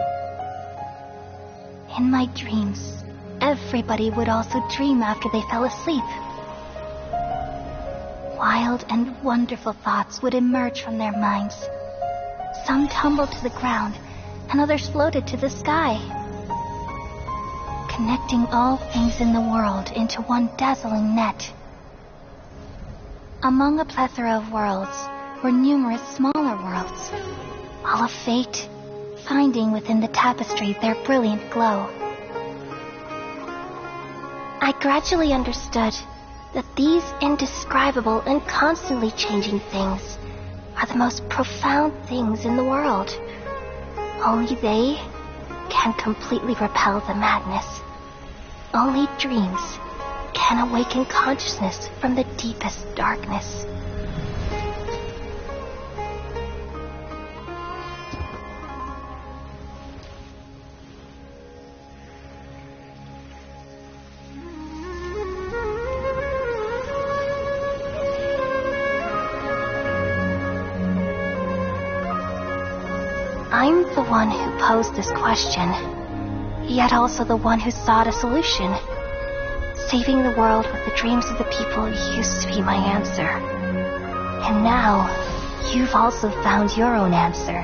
In my dreams, everybody would also dream after they fell asleep. Wild and wonderful thoughts would emerge from their minds. Some tumbled to the ground, and others floated to the sky, connecting all things in the world into one dazzling net. Among a plethora of worlds were numerous smaller worlds, all of fate, finding within the tapestry their brilliant glow. I gradually understood that these indescribable and constantly changing things are the most profound things in the world. Only they can completely repel the madness. Only dreams can awaken consciousness from the deepest darkness. I'm the one who posed this question, yet also the one who sought a solution. Saving the world with the dreams of the people used to be my answer. And now, you've also found your own answer,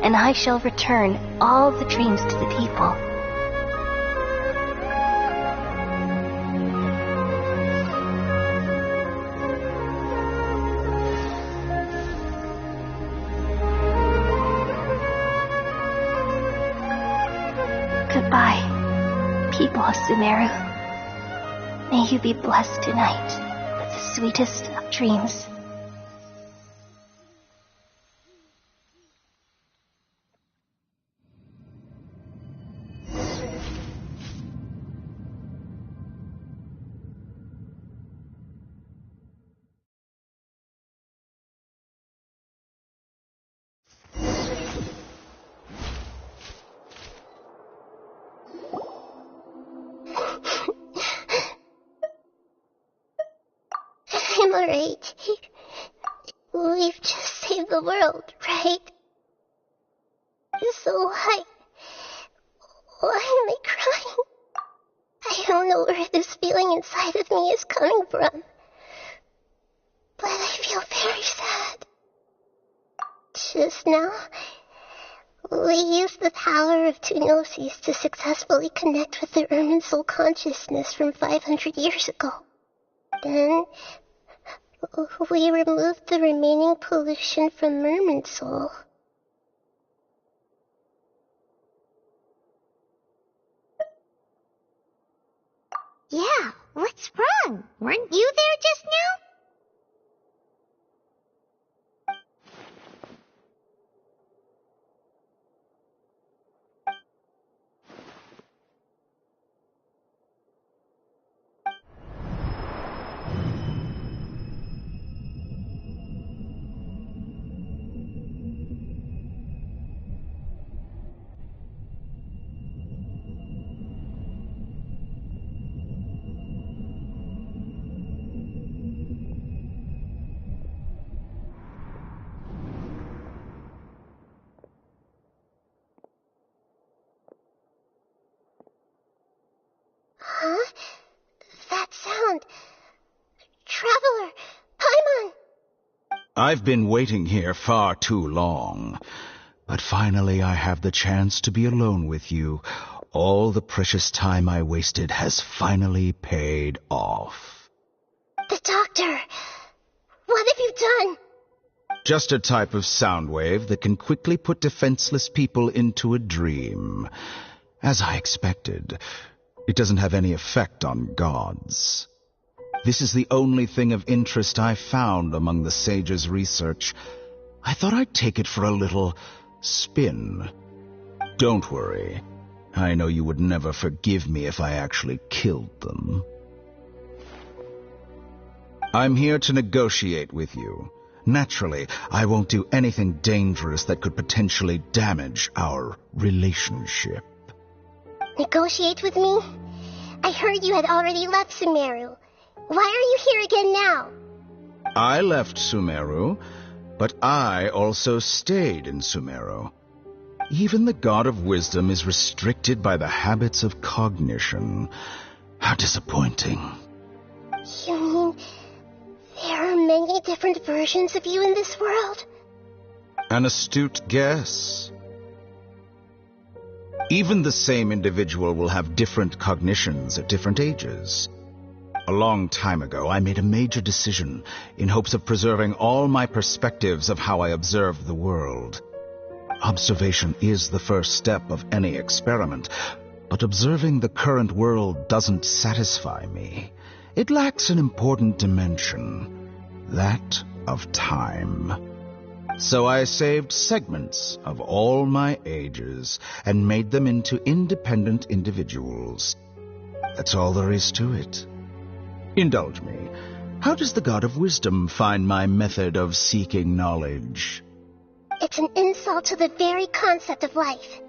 and I shall return all the dreams to the people. Goodbye, people of Sumeru. May you be blessed tonight with the sweetest of dreams. I'm alright. We've just saved the world, right? So why am I crying? I don't know where this feeling inside of me is coming from, but I feel very sad. Just now, we used the power of two gnosis to successfully connect with the Irminsul consciousness from 500 years ago. Then, we removed the remaining pollution from Irminsul. Yeah, what's wrong? Weren't you there just now? Huh? That sound. Traveler! Paimon! I've been waiting here far too long. But finally I have the chance to be alone with you. All the precious time I wasted has finally paid off. The doctor! What have you done? Just a type of sound wave that can quickly put defenseless people into a dream. As I expected, it doesn't have any effect on gods. This is the only thing of interest I found among the sage's research. I thought I'd take it for a little spin. Don't worry. I know you would never forgive me if I actually killed them. I'm here to negotiate with you. Naturally, I won't do anything dangerous that could potentially damage our relationship. Negotiate with me? I heard you had already left Sumeru. Why are you here again now? I left Sumeru, but I also stayed in Sumeru. Even the God of Wisdom is restricted by the habits of cognition. How disappointing. You mean there are many different versions of you in this world? An astute guess. Even the same individual will have different cognitions at different ages. A long time ago, I made a major decision in hopes of preserving all my perspectives of how I observed the world. Observation is the first step of any experiment, but observing the current world doesn't satisfy me. It lacks an important dimension, that of time. So I saved segments of all my ages and made them into independent individuals. That's all there is to it. Indulge me. How does the God of Wisdom find my method of seeking knowledge? It's an insult to the very concept of life.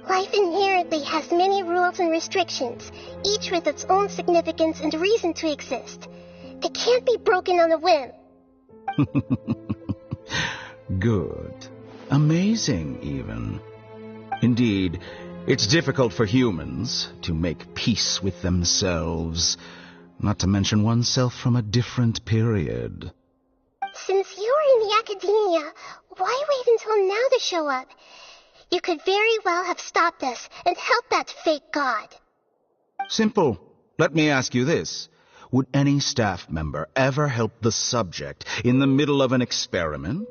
Life inherently has many rules and restrictions, each with its own significance and reason to exist. They can't be broken on a whim. Good. Amazing, even. Indeed, it's difficult for humans to make peace with themselves, not to mention oneself from a different period. Since you were in the academia, why wait until now to show up? You could very well have stopped us and helped that fake god. Simple. Let me ask you this. Would any staff member ever help the subject in the middle of an experiment?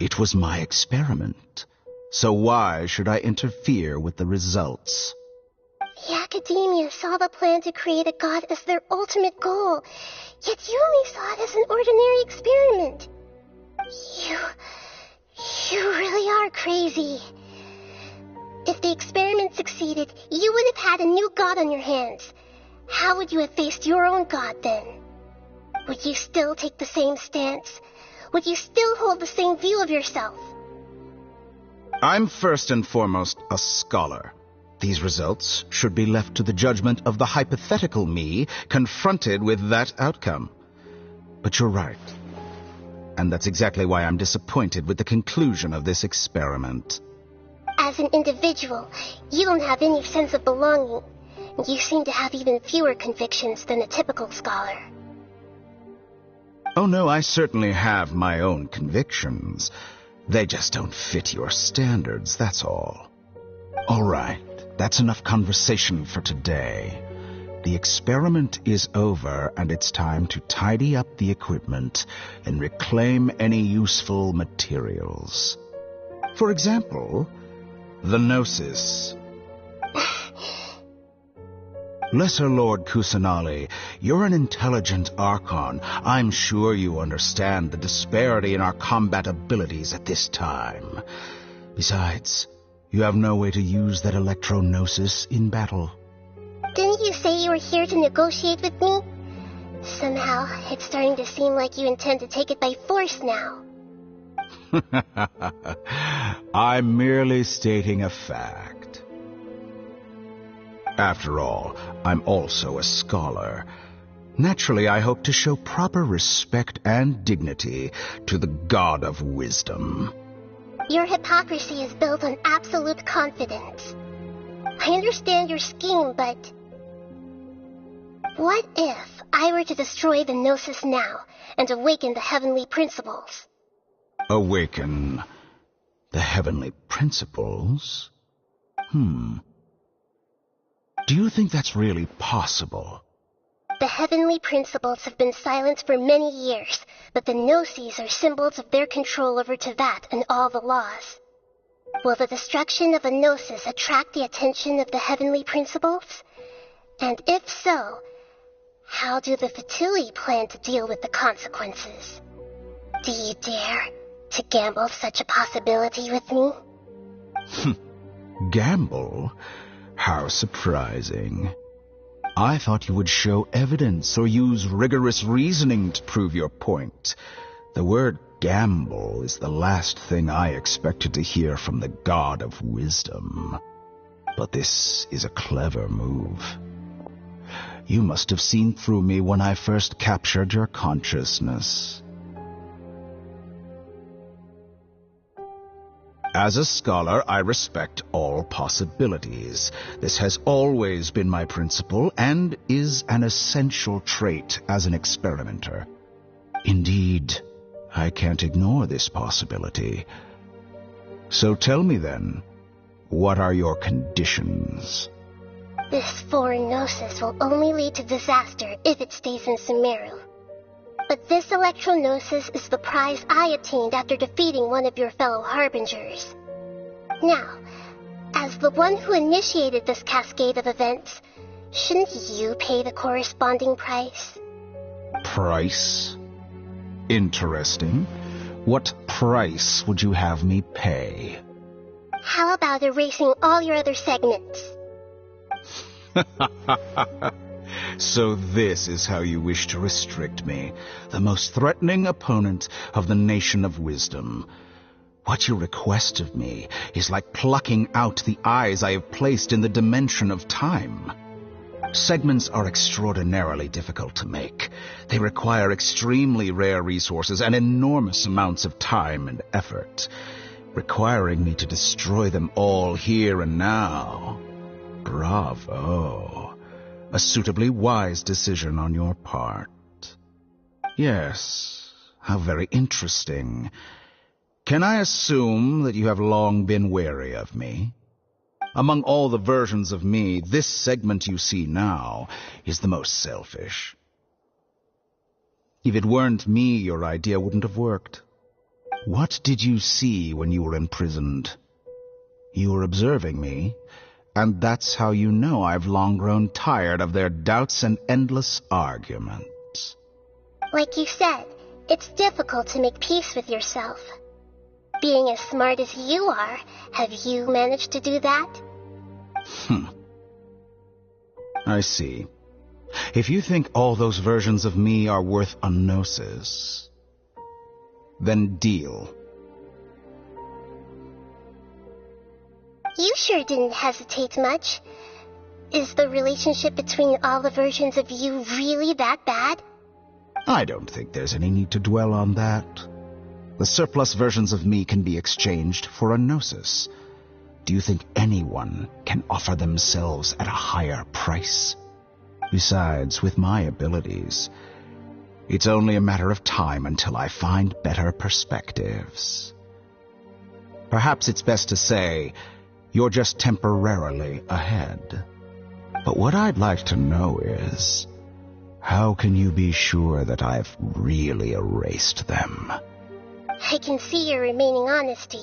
It was my experiment. So why should I interfere with the results? The academia saw the plan to create a god as their ultimate goal, yet you only saw it as an ordinary experiment. You really are crazy. If the experiment succeeded, you would have had a new god on your hands. How would you have faced your own god then? Would you still take the same stance? Would you still hold the same view of yourself? I'm first and foremost a scholar. These results should be left to the judgment of the hypothetical me confronted with that outcome. But you're right. And that's exactly why I'm disappointed with the conclusion of this experiment. As an individual, you don't have any sense of belonging. You seem to have even fewer convictions than a typical scholar. Oh no, I certainly have my own convictions. They just don't fit your standards, that's all. All right, that's enough conversation for today. The experiment is over, and it's time to tidy up the equipment and reclaim any useful materials. For example, the Gnosis. Lesser Lord Kusanali, you're an intelligent Archon. I'm sure you understand the disparity in our combat abilities at this time. Besides, you have no way to use that Electro-Gnosis in battle. Didn't you say you were here to negotiate with me? Somehow, it's starting to seem like you intend to take it by force now. I'm merely stating a fact. After all, I'm also a scholar. Naturally, I hope to show proper respect and dignity to the God of Wisdom. Your hypocrisy is built on absolute confidence. I understand your scheme, but... what if I were to destroy the Gnosis now and awaken the heavenly principles? Awaken the heavenly principles? Do you think that's really possible? The heavenly principles have been silent for many years, but the Gnosis are symbols of their control over Teyvat and all the laws. Will the destruction of a Gnosis attract the attention of the heavenly principles? And if so, how do the Fatui plan to deal with the consequences? Do you dare to gamble such a possibility with me? Gamble? How surprising. I thought you would show evidence or use rigorous reasoning to prove your point. The word gamble is the last thing I expected to hear from the God of Wisdom. But this is a clever move. You must have seen through me when I first captured your consciousness. As a scholar, I respect all possibilities. This has always been my principle and is an essential trait as an experimenter. Indeed, I can't ignore this possibility. So tell me then, what are your conditions? This foreign Gnosis will only lead to disaster if it stays in Sumeru. But this Electro-Gnosis is the prize I attained after defeating one of your fellow Harbingers. Now, as the one who initiated this cascade of events, shouldn't you pay the corresponding price? Price? Interesting. What price would you have me pay? How about erasing all your other segments? So this is how you wish to restrict me, the most threatening opponent of the Nation of Wisdom. What you request of me is like plucking out the eyes I have placed in the dimension of time. Segments are extraordinarily difficult to make. They require extremely rare resources and enormous amounts of time and effort, requiring me to destroy them all here and now. Bravo. A suitably wise decision on your part. Yes, how very interesting. Can I assume that you have long been wary of me? Among all the versions of me, this segment you see now is the most selfish. If it weren't me, your idea wouldn't have worked. What did you see when you were imprisoned? You were observing me, and that's how you know I've long grown tired of their doubts and endless arguments. Like you said, it's difficult to make peace with yourself. Being as smart as you are, have you managed to do that? I see. If you think all those versions of me are worth a gnosis, then deal. You sure didn't hesitate much. Is the relationship between all the versions of you really that bad? I don't think there's any need to dwell on that. The surplus versions of me can be exchanged for a gnosis. Do you think anyone can offer themselves at a higher price? Besides, with my abilities, it's only a matter of time until I find better perspectives. Perhaps it's best to say you're just temporarily ahead. But what I'd like to know is, how can you be sure that I've really erased them? I can see your remaining honesty.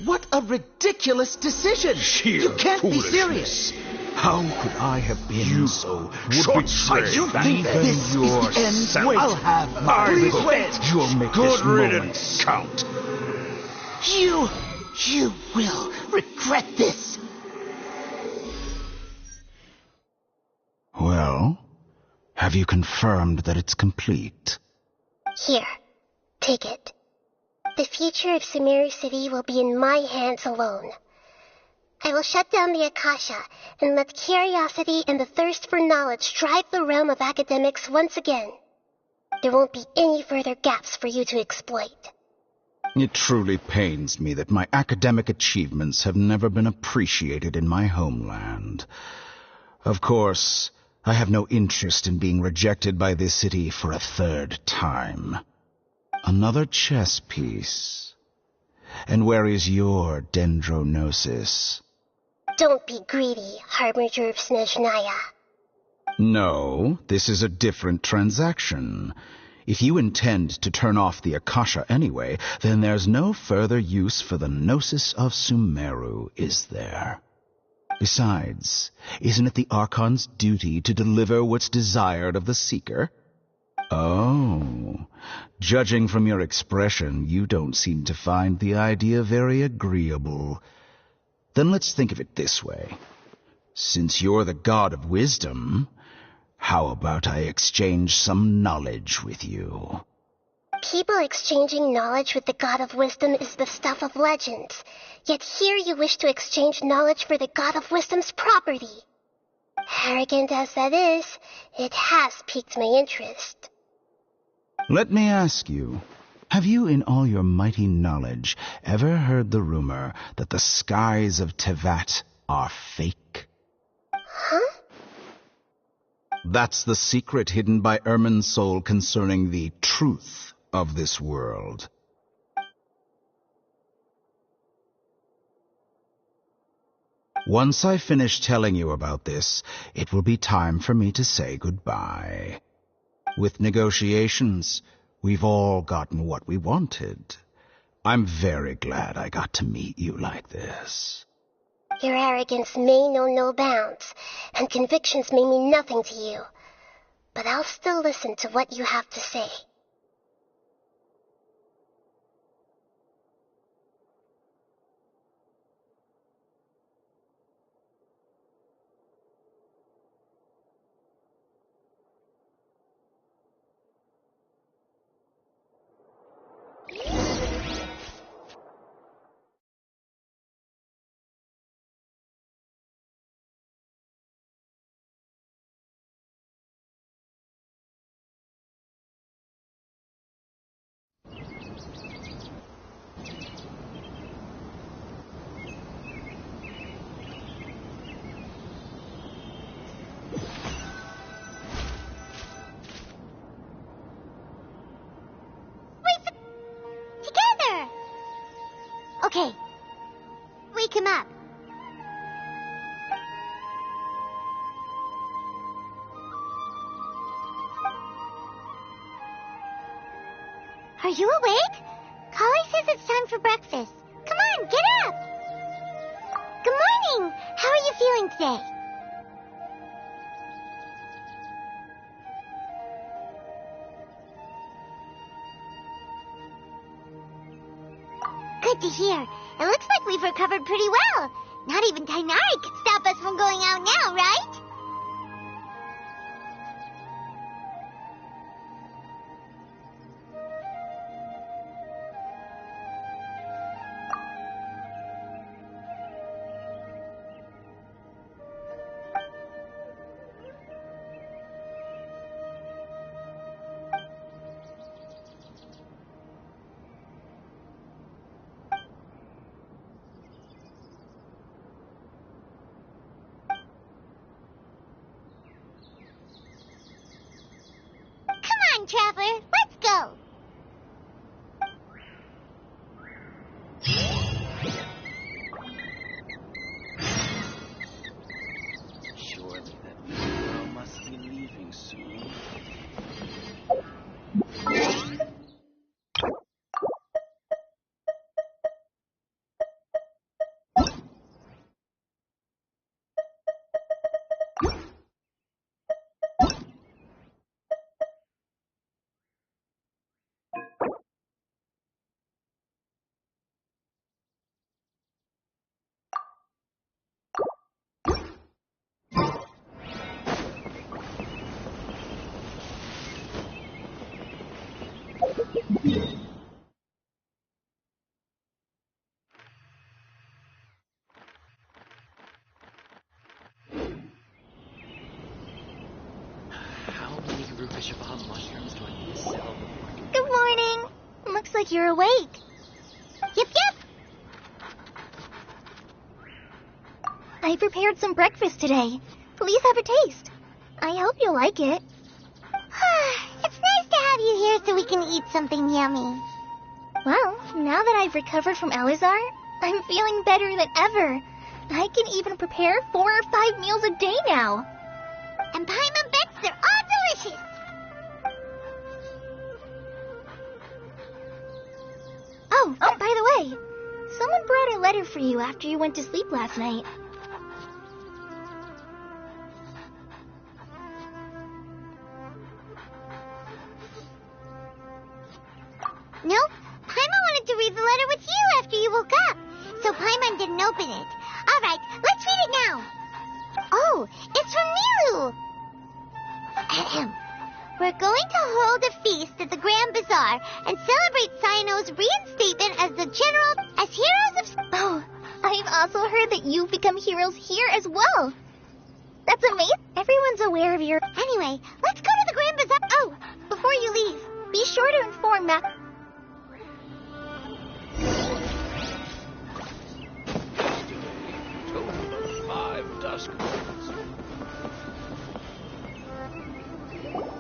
What a ridiculous decision! Sheer You can't be foolishness. serious! How could I have been so short-sighted. You think Even this is the end? yourself. I'll have my Please revenge! You'll make Good this moment riddance, Count. You will regret this! Well, have you confirmed that it's complete? Here, take it. The future of Sumeru City will be in my hands alone. I will shut down the Akasha and let curiosity and the thirst for knowledge drive the realm of academics once again. There won't be any further gaps for you to exploit. It truly pains me that my academic achievements have never been appreciated in my homeland. Of course, I have no interest in being rejected by this city for a third time. Another chess piece. And where is your dendronosis? Don't be greedy, Harbinger of Snezhnaya. No, this is a different transaction. If you intend to turn off the Akasha anyway, then there's no further use for the Gnosis of Sumeru, is there? Besides, isn't it the Archon's duty to deliver what's desired of the Seeker? Oh, judging from your expression, you don't seem to find the idea very agreeable. Then let's think of it this way. Since you're the god of wisdom, how about I exchange some knowledge with you? People exchanging knowledge with the god of wisdom is the stuff of legends. Yet here you wish to exchange knowledge for the god of wisdom's property. Arrogant as that is, it has piqued my interest. Let me ask you, have you in all your mighty knowledge ever heard the rumor that the skies of Tevat are fake? Huh? That's the secret hidden by Irminsul concerning the truth of this world. Once I finish telling you about this, it will be time for me to say goodbye. With negotiations, we've all gotten what we wanted. I'm very glad I got to meet you like this. Your arrogance may know no bounds, and convictions may mean nothing to you. But I'll still listen to what you have to say. Together! Okay. Wake him up. Are you awake? Kali says it's time for breakfast. Come on, get up! Good morning! How are you feeling today? Good to hear. It looks like we've recovered pretty well. Not even Tainari could stop us from going out now, right? like you're awake. Yep, yep. I prepared some breakfast today. Please have a taste. I hope you'll like it. It's nice to have you here so we can eat something yummy. Well, now that I've recovered from Elazar, I'm feeling better than ever. I can even prepare 4 or 5 meals a day now. And Paimon bets they're all delicious. Oh, by the way, someone brought a letter for you after you went to sleep last night. Nope. Paimon wanted to read the letter with you after you woke up. So Paimon didn't open it. All right, let's read it now. Oh, it's from Milu. Ahem. We're going to hold a feast at the Grand Bazaar and celebrate Sino's reinstatement as heroes of... Oh, I've also heard that you've become heroes here as well. That's amazing. Everyone's aware of your... Anyway, let's go to the Grand Bazaar. Oh, before you leave, Be sure to inform Mac...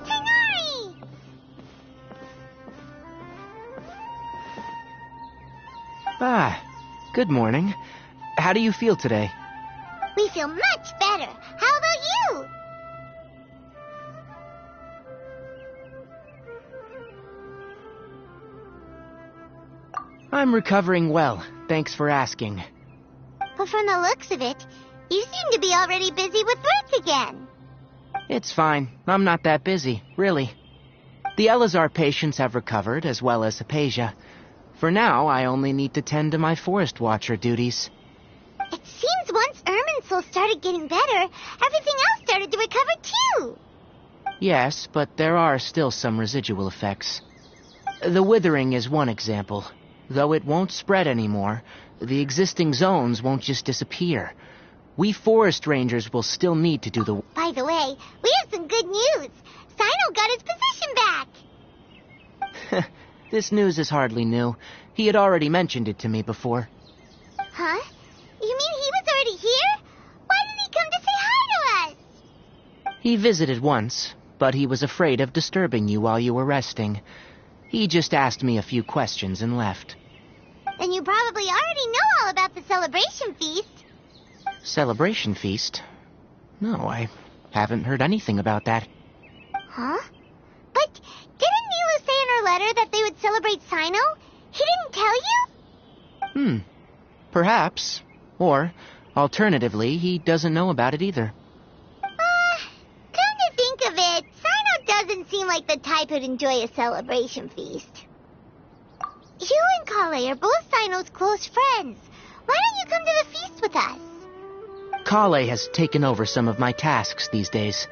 Tanari! Ah, good morning. How do you feel today? We feel much better. How about you? I'm recovering well, thanks for asking. But from the looks of it, you seem to be already busy with work again. It's fine. I'm not that busy, really. The Elazar patients have recovered, as well as Hypatia. For now, I only need to tend to my Forest Watcher duties. It seems once Irminsul started getting better, everything else started to recover too. Yes, but there are still some residual effects. The withering is one example. Though it won't spread anymore, the existing zones won't just disappear. We forest rangers will still need to do the... By the way, we have some good news. Sino got his position back. This news is hardly new. He had already mentioned it to me before. Huh? You mean he was already here? Why didn't he come to say hi to us? He visited once, but he was afraid of disturbing you while you were resting. He just asked me a few questions and left. Then you probably already know all about the celebration feast. Celebration feast? No, I haven't heard anything about that. Huh? But didn't Milu say in her letter that they would celebrate Sino? He didn't tell you? Perhaps. Or, alternatively, he doesn't know about it either. Come to think of it, Sino doesn't seem like the type who'd enjoy a celebration feast. You and Kale are both Sino's close friends. Why don't you come to the feast with us? Kale has taken over some of my tasks these days.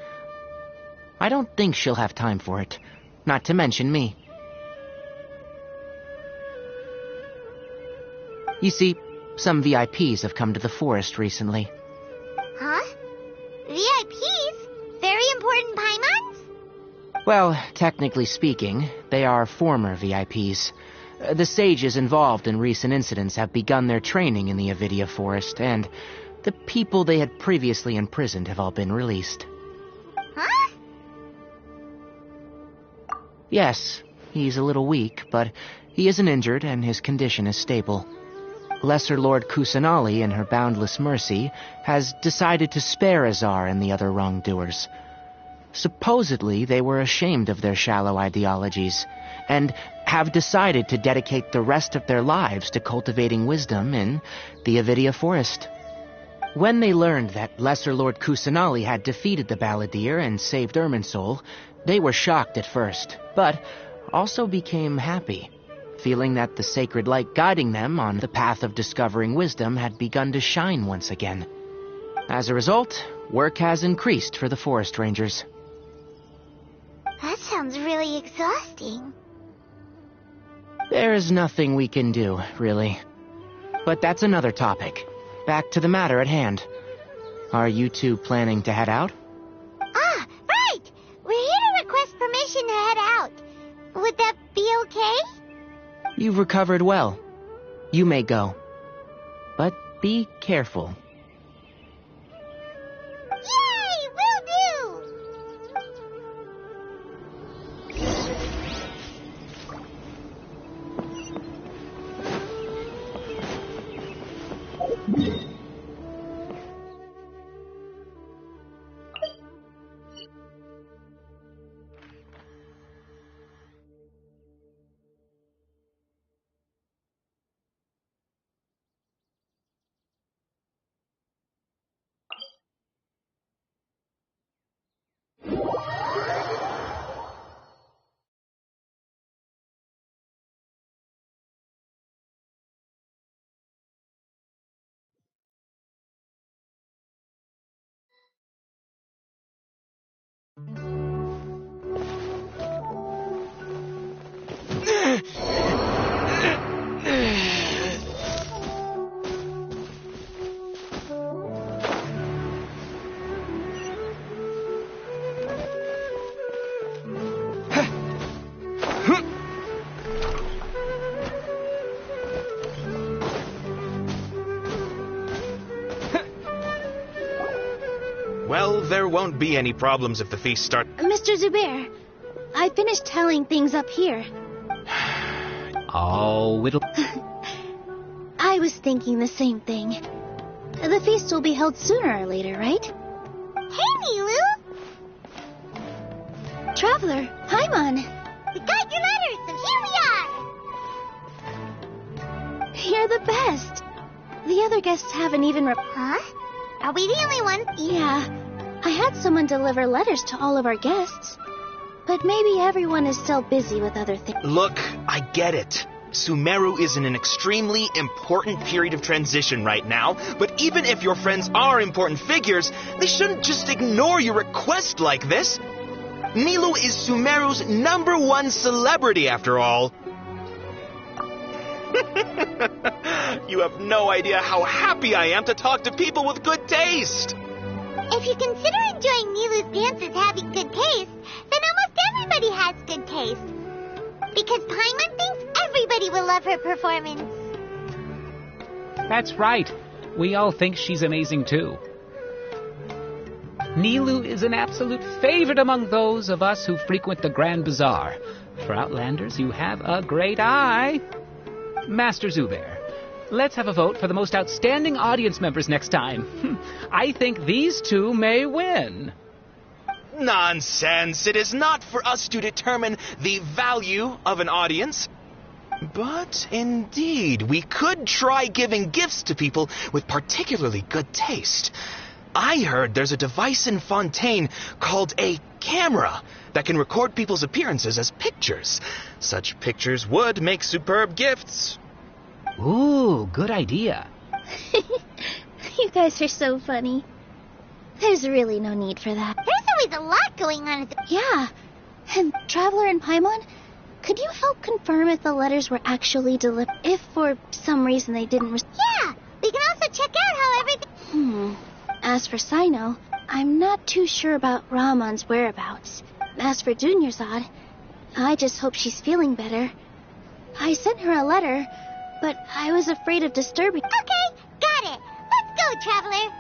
I don't think she'll have time for it. Not to mention me. You see, some VIPs have come to the forest recently. Huh? VIPs? Very important Paimons? Well, technically speaking, they are former VIPs. The sages involved in recent incidents have begun their training in the Avidia Forest, and the people they had previously imprisoned have all been released. Huh? Yes, he's a little weak, but he isn't injured and his condition is stable. Lesser Lord Kusanali, in her boundless mercy, has decided to spare Azar and the other wrongdoers. Supposedly, they were ashamed of their shallow ideologies, and have decided to dedicate the rest of their lives to cultivating wisdom in the Avidia Forest. When they learned that Lesser Lord Kusanali had defeated the Balladeer and saved Irminsul, they were shocked at first, but also became happy, feeling that the sacred light guiding them on the path of discovering wisdom had begun to shine once again. As a result, work has increased for the forest rangers. That sounds really exhausting. There's nothing we can do, really. But that's another topic. Back to the matter at hand. Are you two planning to head out? Ah, right! We're here to request permission to head out. Would that be okay? You've recovered well. You may go. But be careful. Yay! Will do! Well, there won't be any problems if the feast starts. Mr. Zubair, I finished tallying things up here. Oh, it'll... I was thinking the same thing. The feast will be held sooner or later, right? Hey, Nilu! Traveler, Paimon! We got your letters, and here we are! You're the best. The other guests haven't even Huh? Are we the only ones? Yeah. I had someone deliver letters to all of our guests. But maybe everyone is still busy with other things. Look, I get it. Sumeru is in an extremely important period of transition right now, but even if your friends are important figures, they shouldn't just ignore your request like this. Nilu is Sumeru's #1 celebrity, after all. You have no idea how happy I am to talk to people with good taste. If you consider enjoying Nilu's dances having good taste, then almost everybody has good taste. Because Paimon thinks everybody will love her performance. That's right. We all think she's amazing, too. Nilu is an absolute favorite among those of us who frequent the Grand Bazaar. For Outlanders, you have a great eye. Master Zubair, let's have a vote for the most outstanding audience members next time. I think these two may win. Nonsense. It is not for us to determine the value of an audience. But indeed, we could try giving gifts to people with particularly good taste. I heard there's a device in Fontaine called a camera that can record people's appearances as pictures. Such pictures would make superb gifts. Ooh, good idea. You guys are so funny. There's really no need for that. There's always a lot going on. Yeah. And Traveler and Paimon, could you help confirm if the letters were actually delivered? If for some reason they didn't Yeah, we can also check out how everything... As for Sino, I'm not too sure about Ramon's whereabouts. As for Dunyarzad, I just hope she's feeling better. I sent her a letter, but I was afraid of disturbing... Okay, got it. Let's go, Traveler.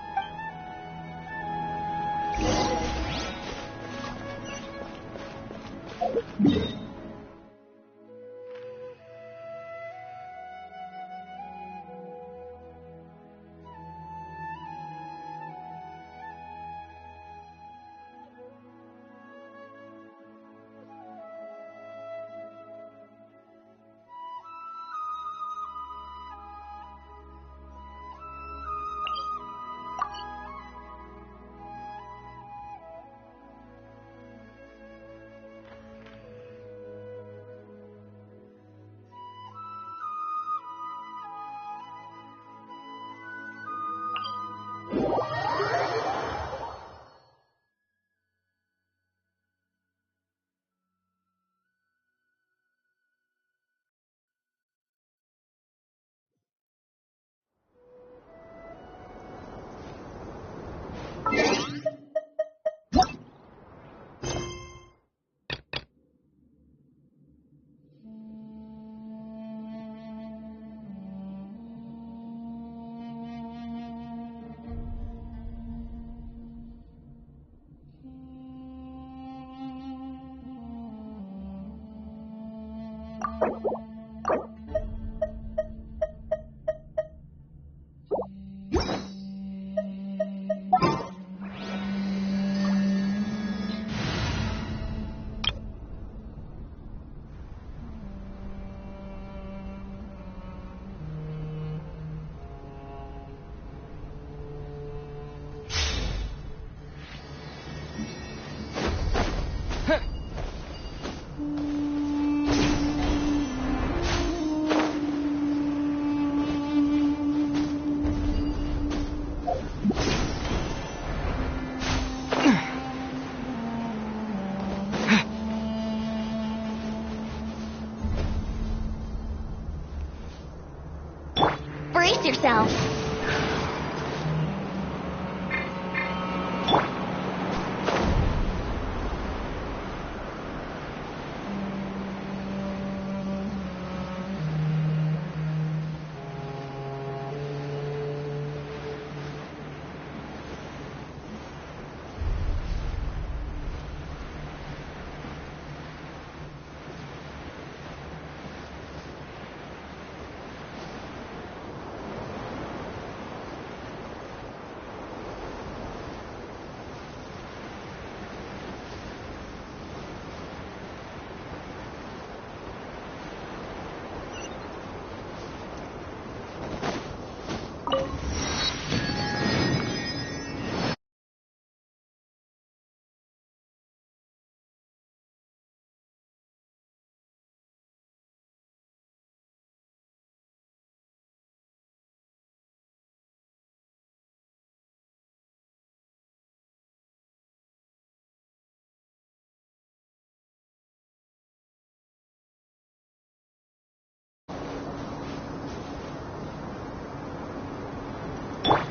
Brace yourself.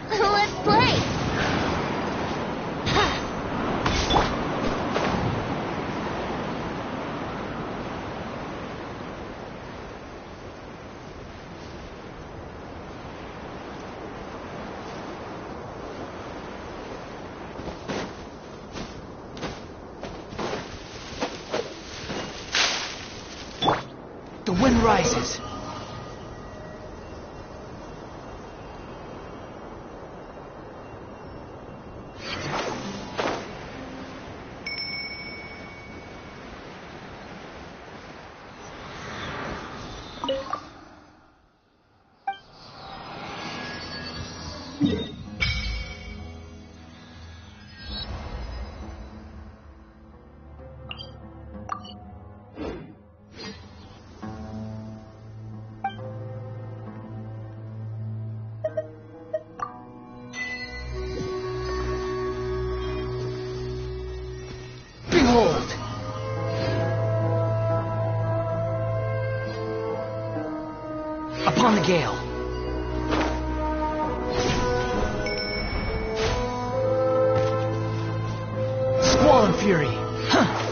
Let's play! The wind rises. Behold! Upon the gale. Squall and fury. Huh.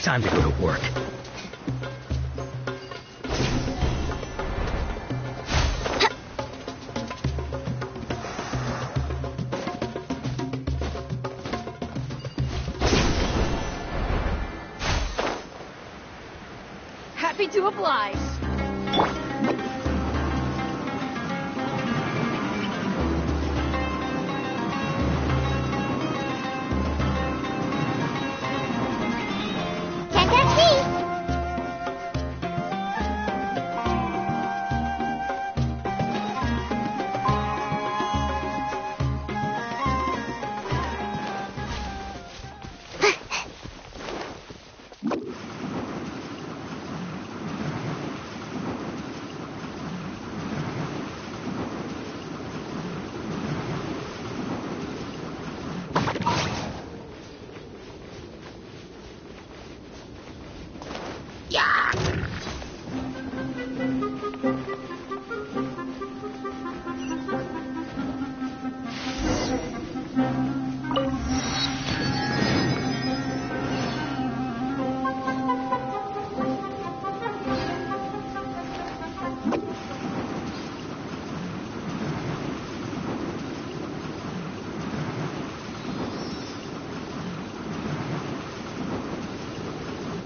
Time to go to work. Happy to oblige. Can't catch me!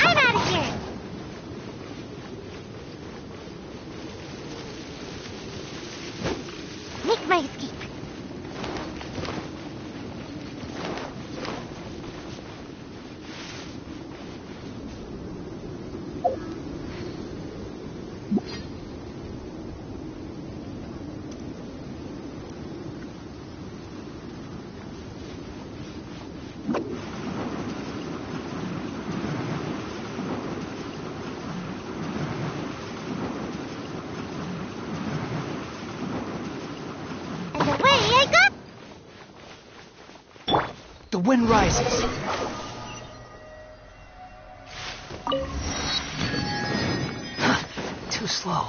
I'm out of here! Make my escape. And away I go! The wind rises. Too slow.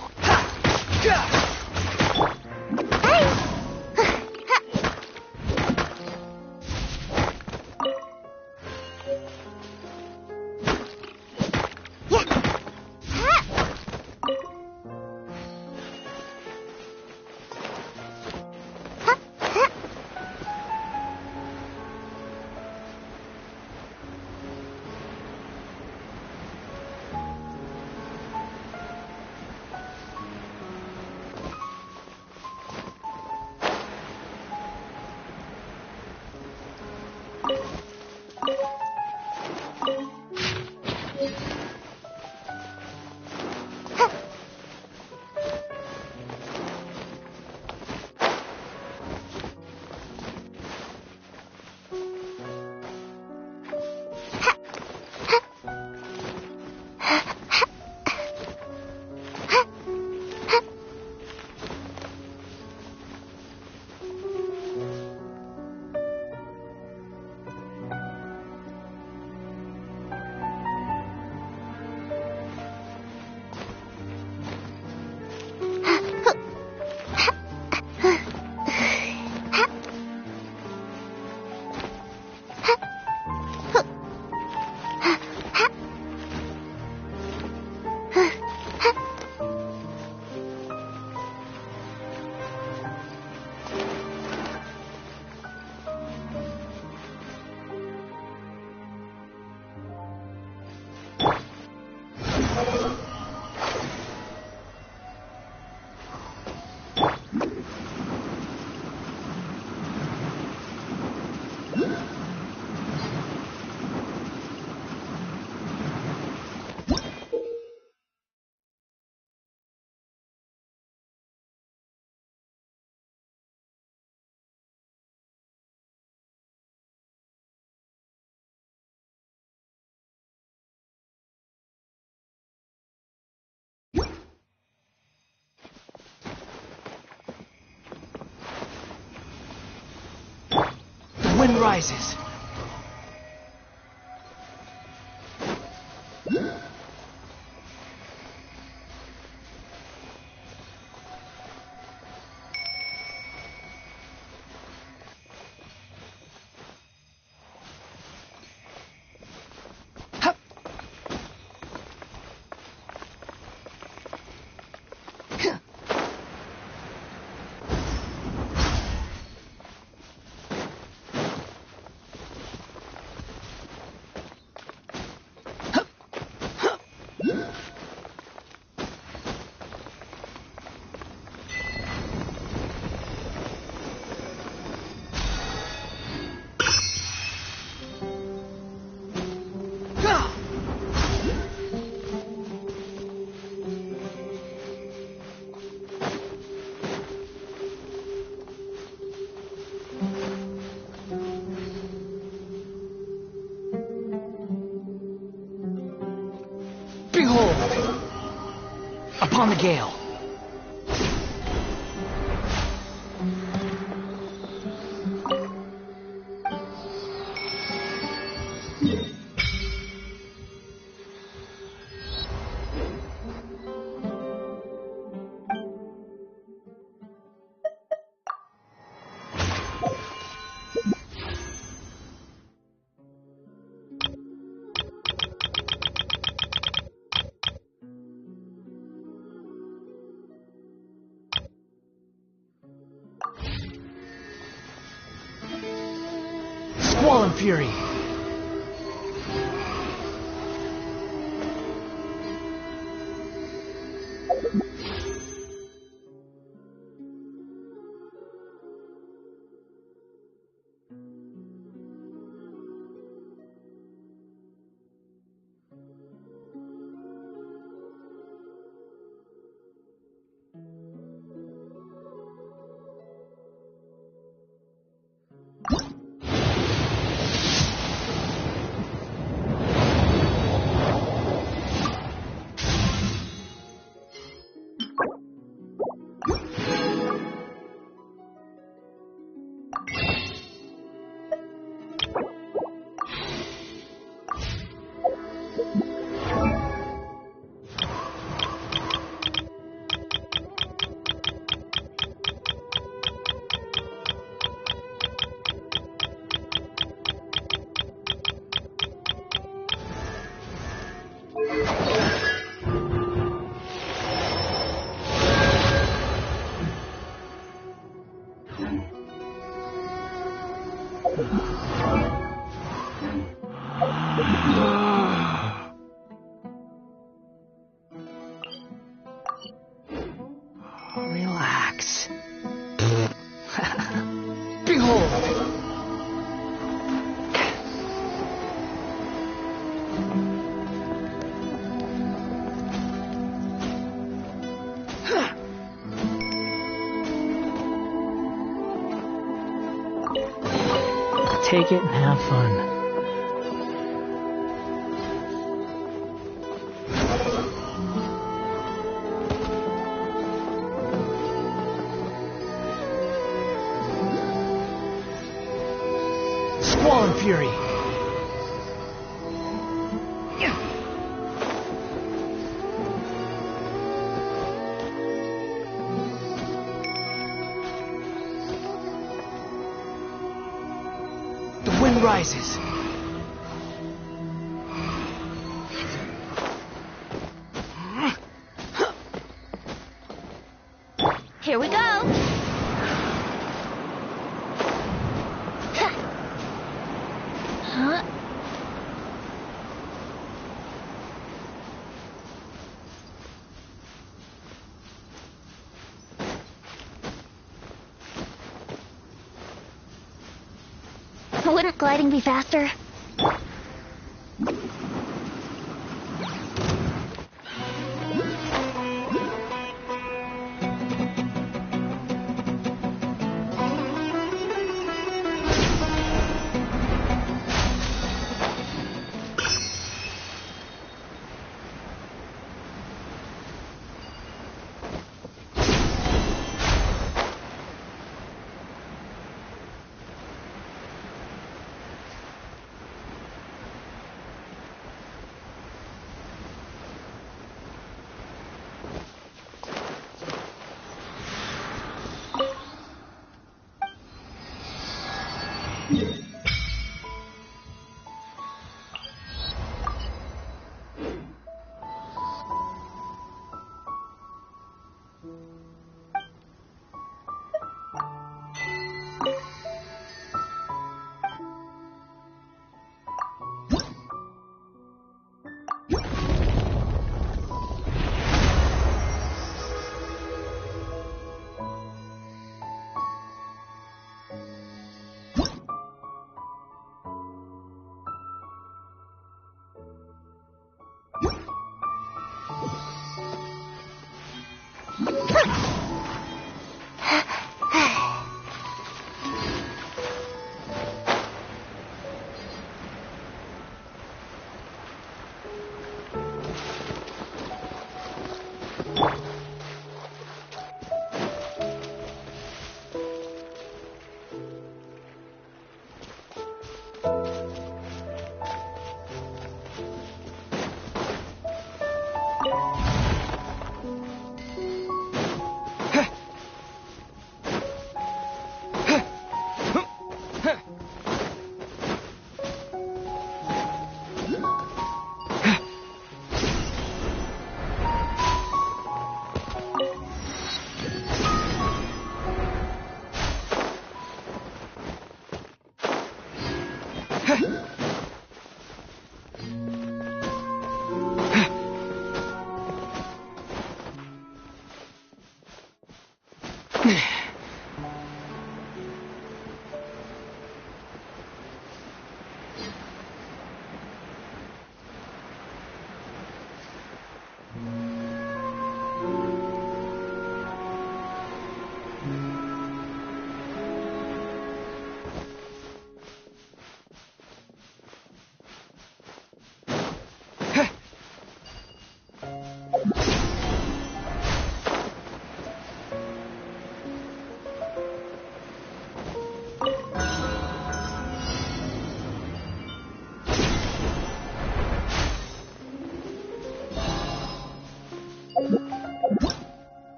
The wind rises. Behold! Upon the gale. Squall and fury. Relax. Behold! Take it and have fun. Squall and fury. The wind rises. Here we go. Huh? Wouldn't gliding be faster?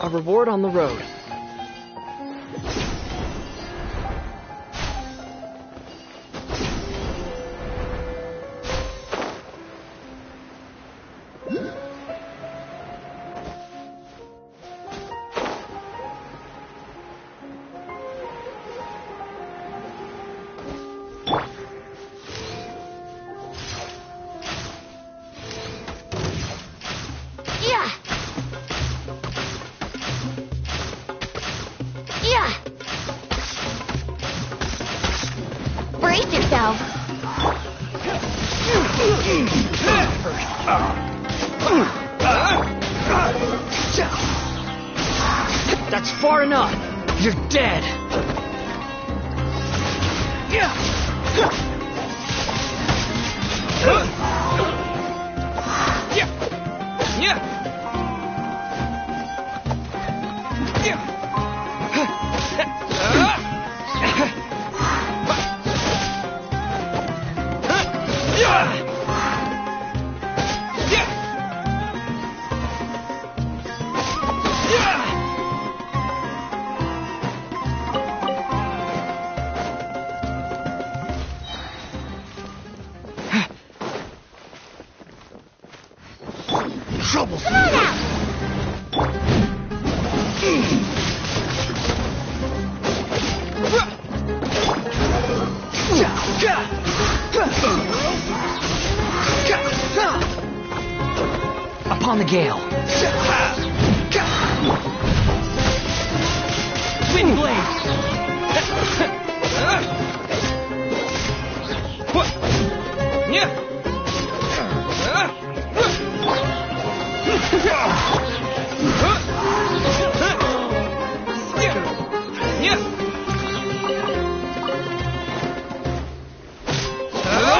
A reward on the road. Brace yourself. That's far enough. You're dead. Trouble. Come on out! Upon the gale. Wind blade.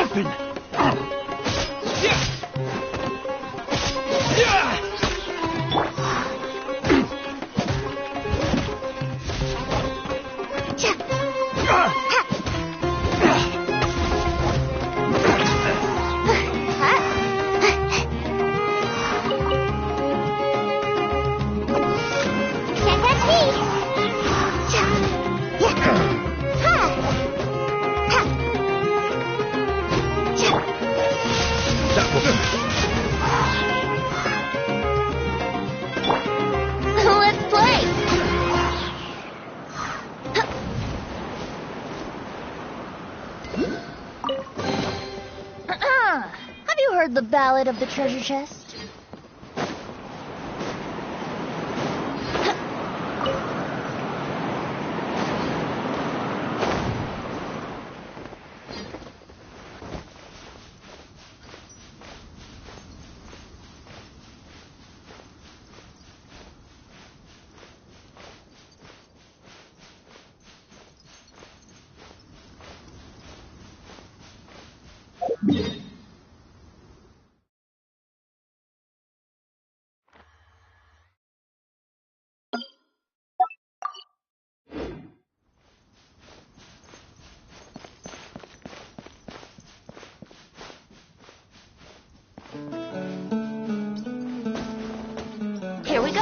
Open. Let's play. Have you heard the ballad of the treasure chest? Here we go.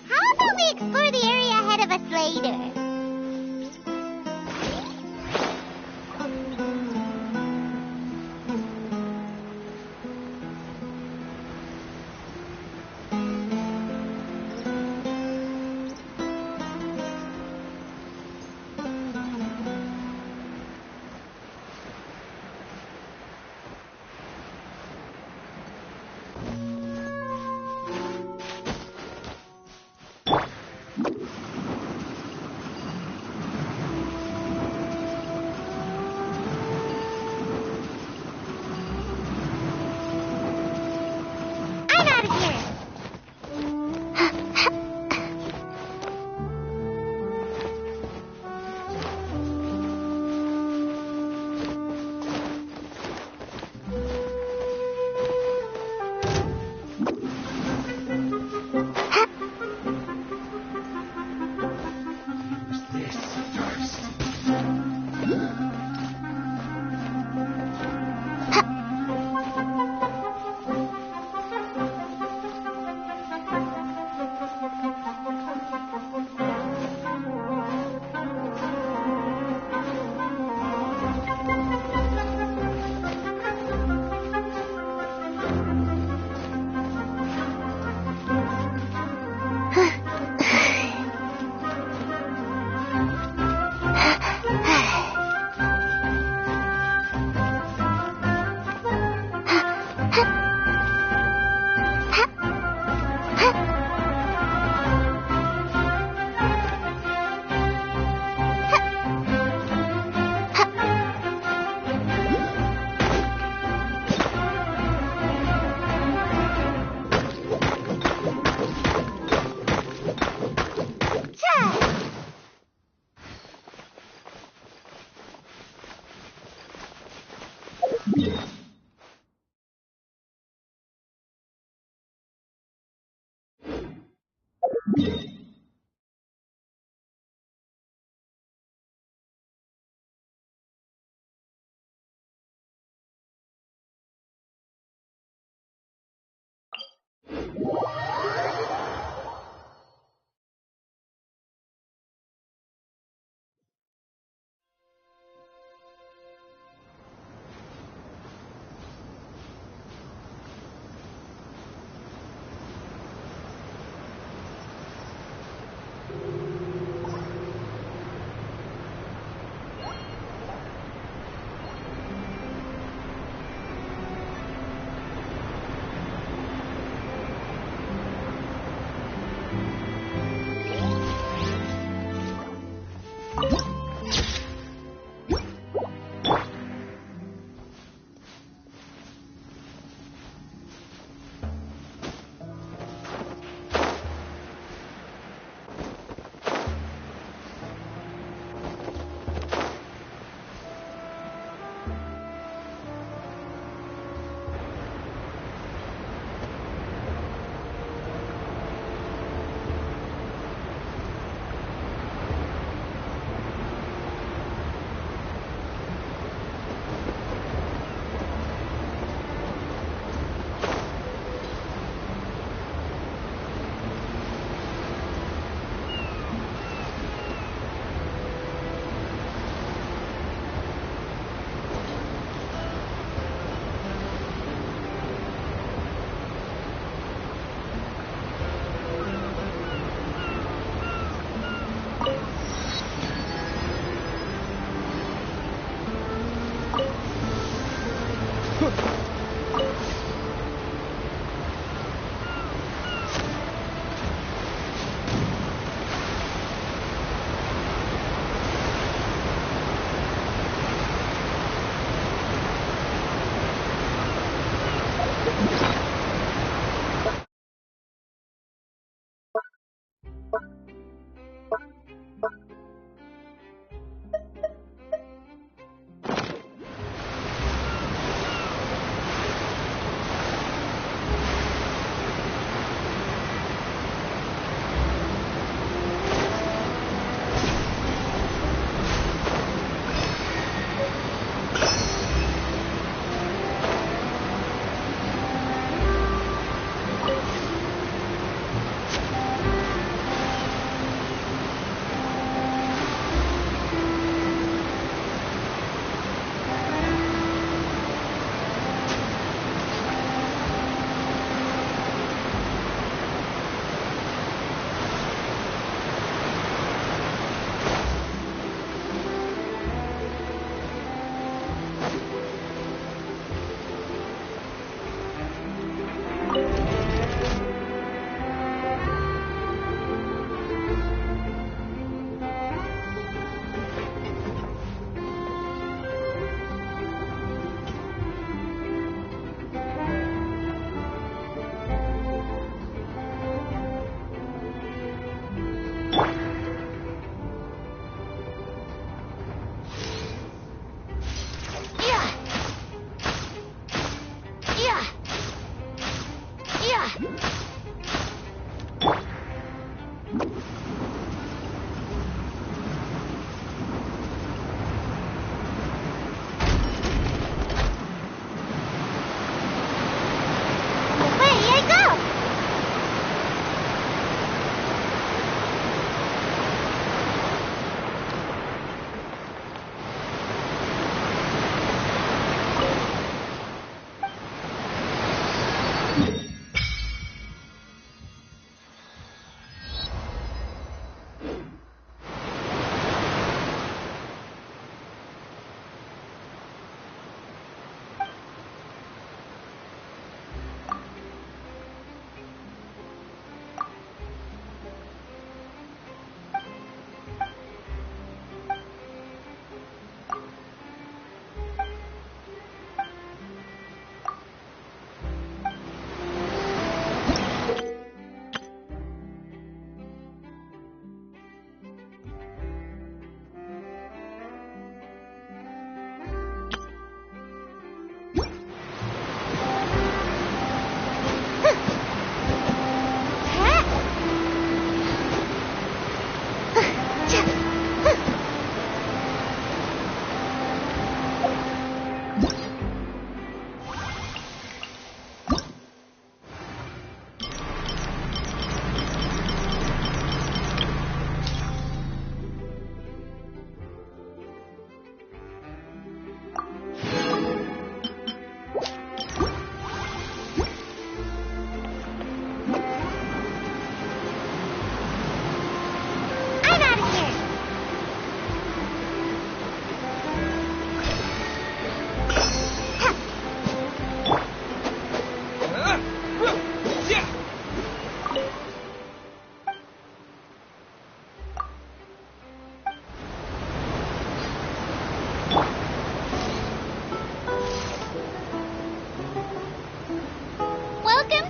How about we explore the area ahead of us later?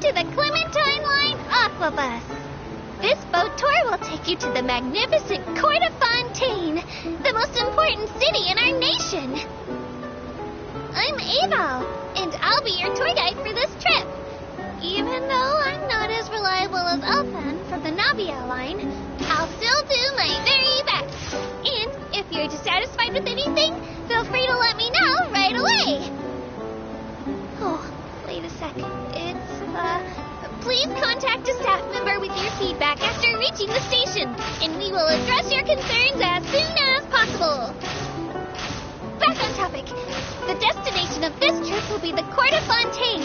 to the Clementine Line Aquabus. This boat tour will take you to the magnificent Court of Fontaine, the most important city in our nation. I'm Ava, and I'll be your tour guide for this trip. Even though I'm not as reliable as Elfan from the Navia line, I'll still do my very best. And if you're dissatisfied with anything, feel free to let me know right away. Oh, wait a sec. Please contact a staff member with your feedback after reaching the station, and we will address your concerns as soon as possible. Back on topic. The destination of this trip will be the Court of Fontaine.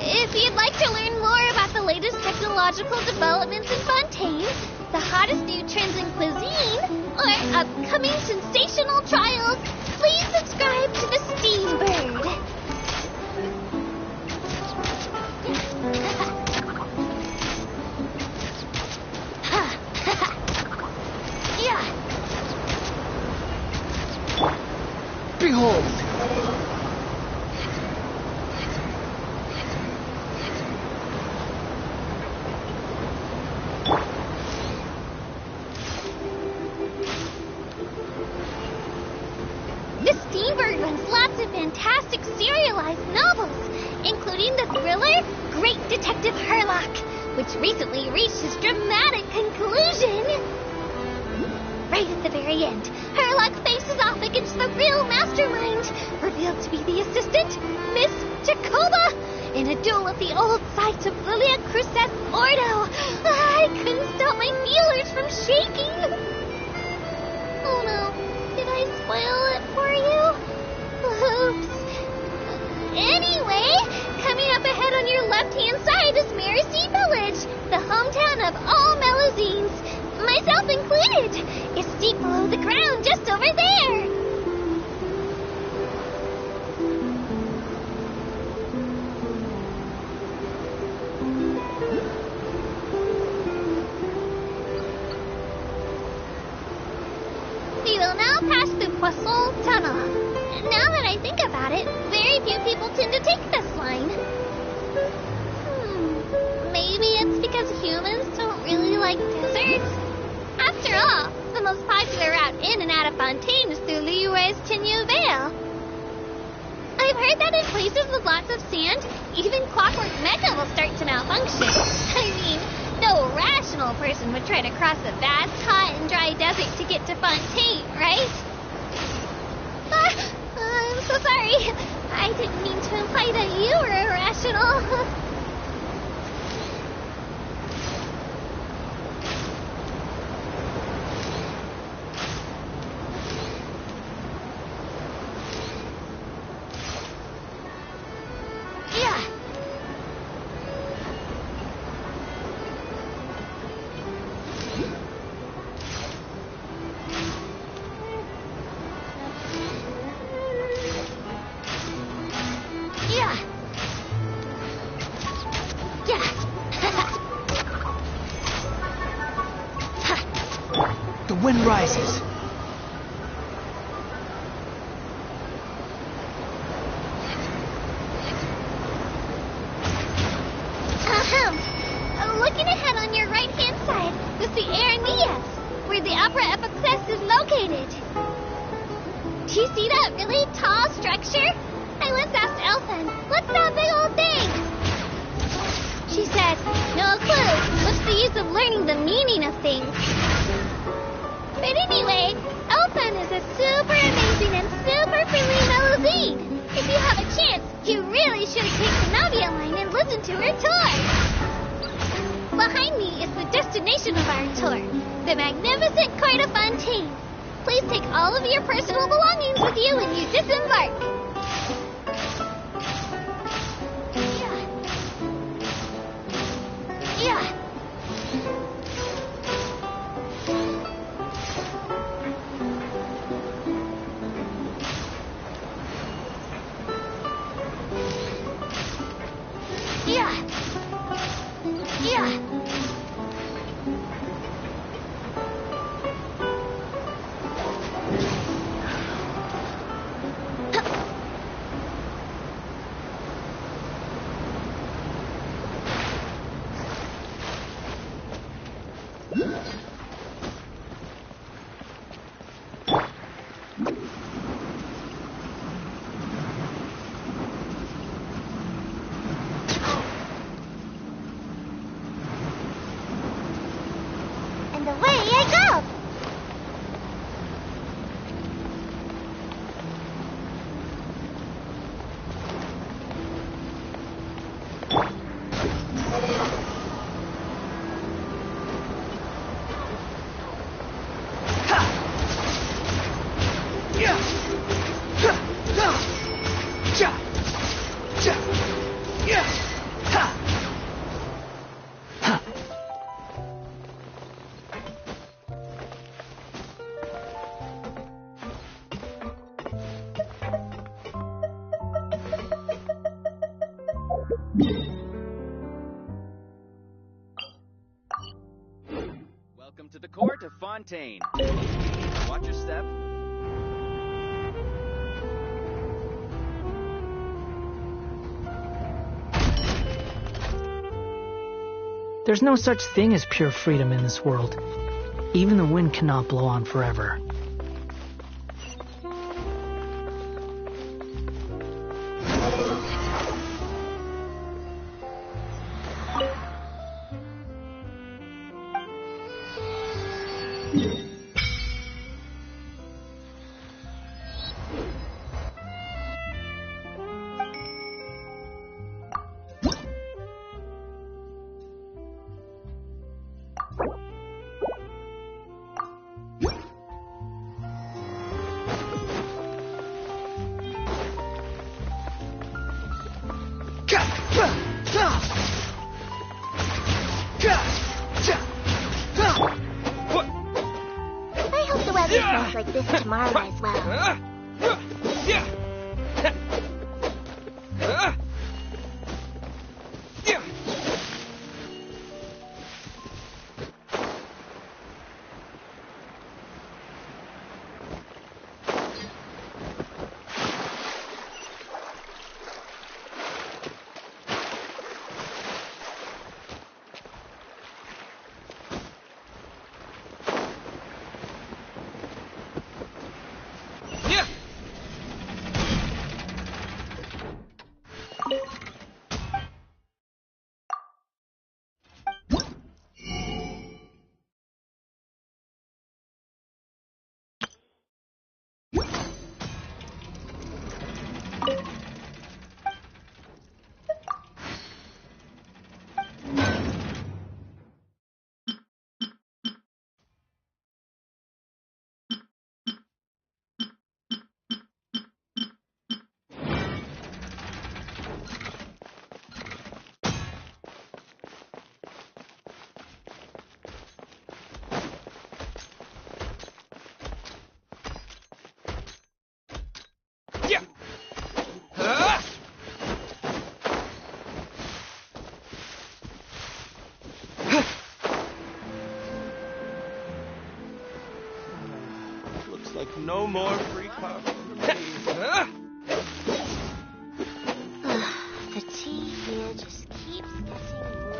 If you'd like to learn more about the latest technological developments in Fontaine, the hottest new trends in cuisine, or upcoming sensational trials, please subscribe to the Steambird. Behold! The Steambird runs lots of fantastic serialized novels, including the thriller Great Detective Herlock, which recently reached its dramatic conclusion. Right at the very end, Herlock faces off against the real mastermind, revealed to be the assistant, Miss Jacoba, in a duel with the old sight of Lilia Cruces Ordo. I couldn't stop my feelers from shaking. Oh no, did I spoil it for you? Oops. Anyway, coming up ahead on your left-hand side is Mercy Village, the hometown of all Melazines, myself included. It's deep below the ground, just over there. We will now pass through Poisson Tunnel. Now that I think about it, very few people tend to take this line. Maybe it's because humans don't really like deserts. After all, the most popular route in and out of Fontaine is through Leroy's Tenue Vale. I've heard that in places with lots of sand, even Clockwork Mecca will start to malfunction. I mean, no rational person would try to cross a vast, hot, and dry desert to get to Fontaine, right? I'm so sorry. I didn't mean to imply that you were irrational. The wind rises. Looking ahead on your right-hand side is the Aeneas, where the Opera Epiclese is located. Do you see that really tall structure? I once asked Elfan, what's that big old thing? She said, no clue. What's the use of learning the meaning of things? But anyway, Elfan is a super amazing and super friendly Melazine. If you have a chance, you really should take the Navia line and listen to her tour. Behind me is the destination of our tour, the magnificent Court of Fontaine. Please take all of your personal belongings with you when you disembark. Yeah. Welcome to the court of Fontaine. Watch your step. There's no such thing as pure freedom in this world. Even the wind cannot blow on forever. I hope the weather smells like this tomorrow as well. Looks like no more free coffee for me. The tea here just keeps getting more.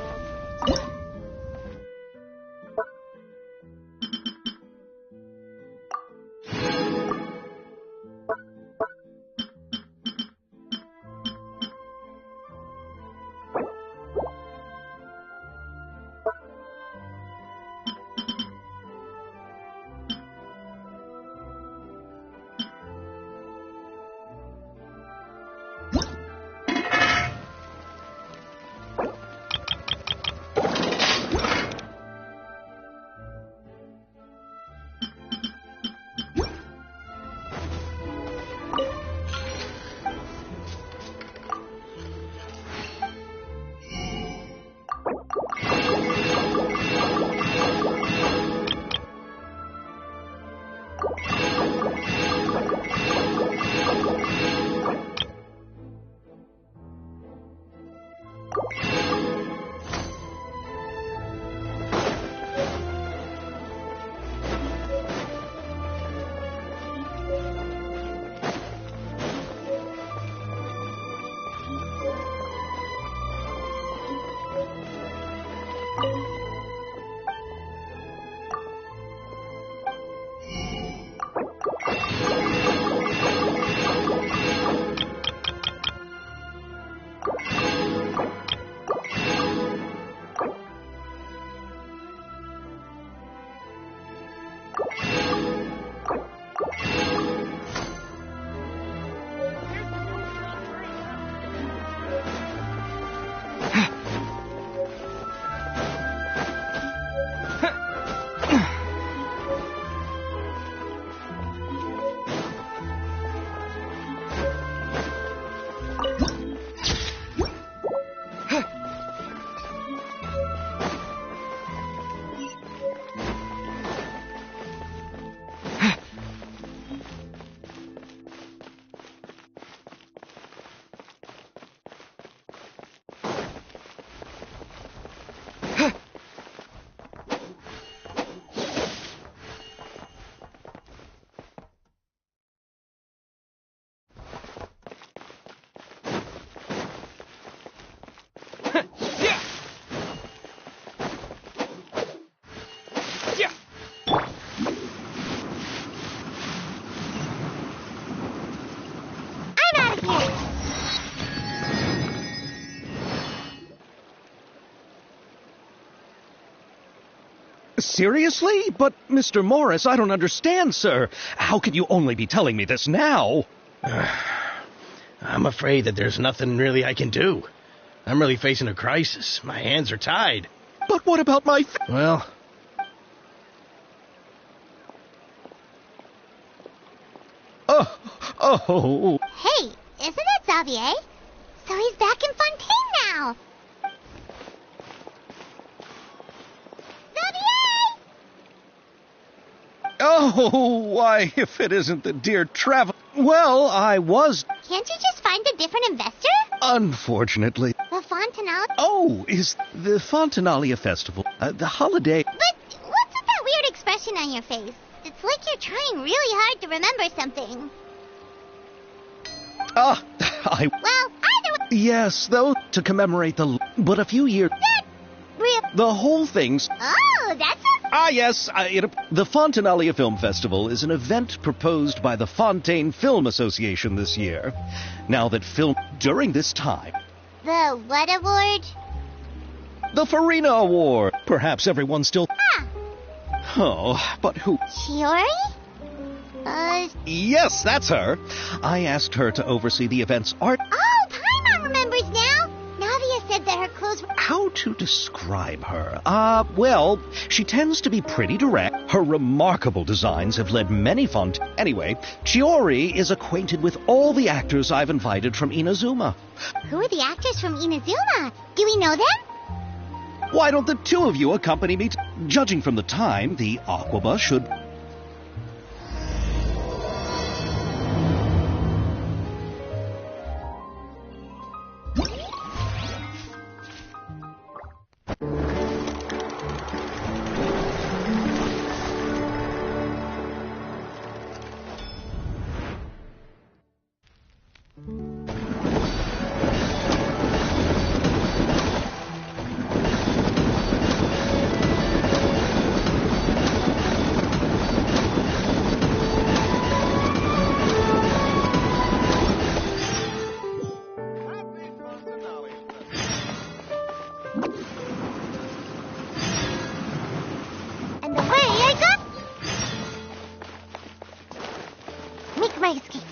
Seriously? But, Mr. Morris, I don't understand, sir. How can you only be telling me this now? I'm afraid that there's nothing really I can do. I'm really facing a crisis. My hands are tied. But what about my... Well... Oh... Hey, isn't that Xavier? So he's back in Fontaine now. Xavier! Oh, why, if it isn't the dear Travel... Well, I was... Can't you just find a different investor? Unfortunately. The Fontanale... Oh, is the Fontanalia Festival, the holiday... But what's with that weird expression on your face? It's like you're trying really hard to remember something. Well, either way... Yes, though, to commemorate the... But a few years... The whole thing's... Oh, that's yes, the Fontanalia Film Festival is an event proposed by the Fontaine Film Association this year. Now that film... During this time... The what award? The Farina Award. Perhaps everyone still... Oh, but who... Chiori? Yes, that's her. I asked her to oversee the event's art... Oh, Paimon remembers now. Navia said that her clothes were... How to describe her? Well, she tends to be pretty direct. Her remarkable designs have led many Anyway, Chiori is acquainted with all the actors I've invited from Inazuma. Who are the actors from Inazuma? Do we know them? Why don't the two of you accompany me? Judging from the time, the Aquaba should... My escape.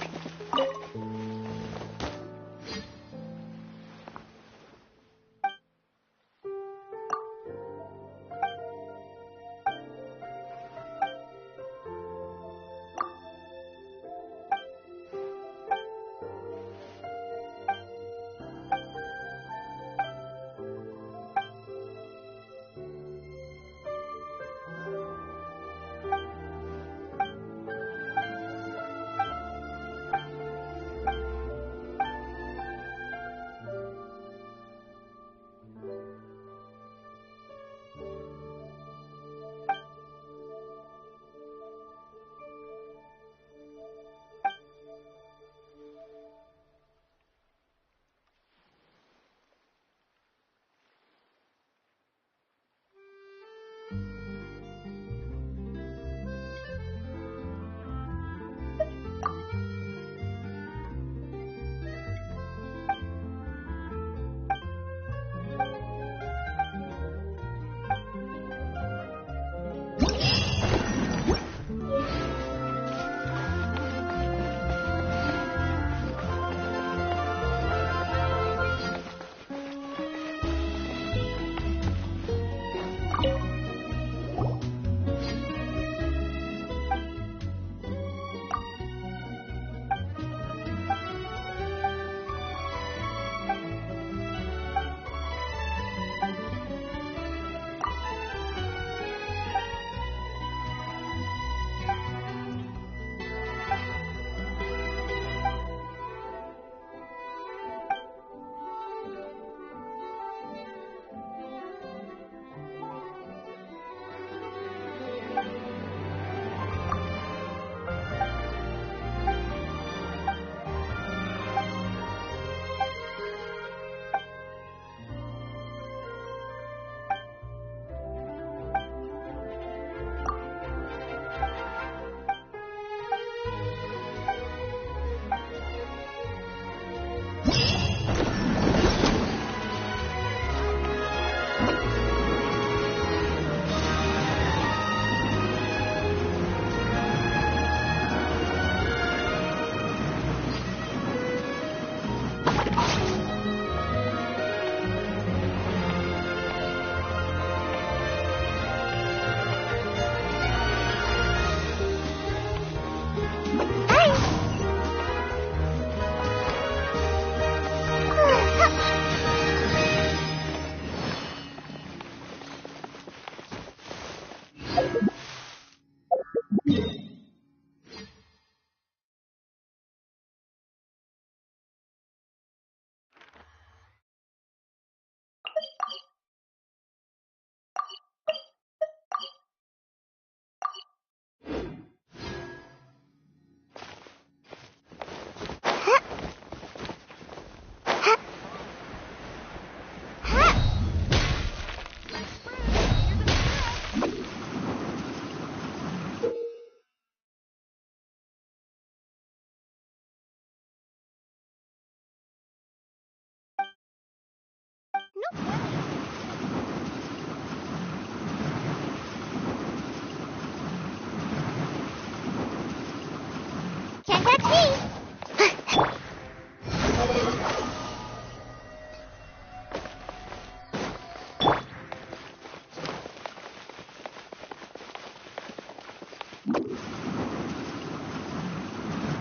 That's me.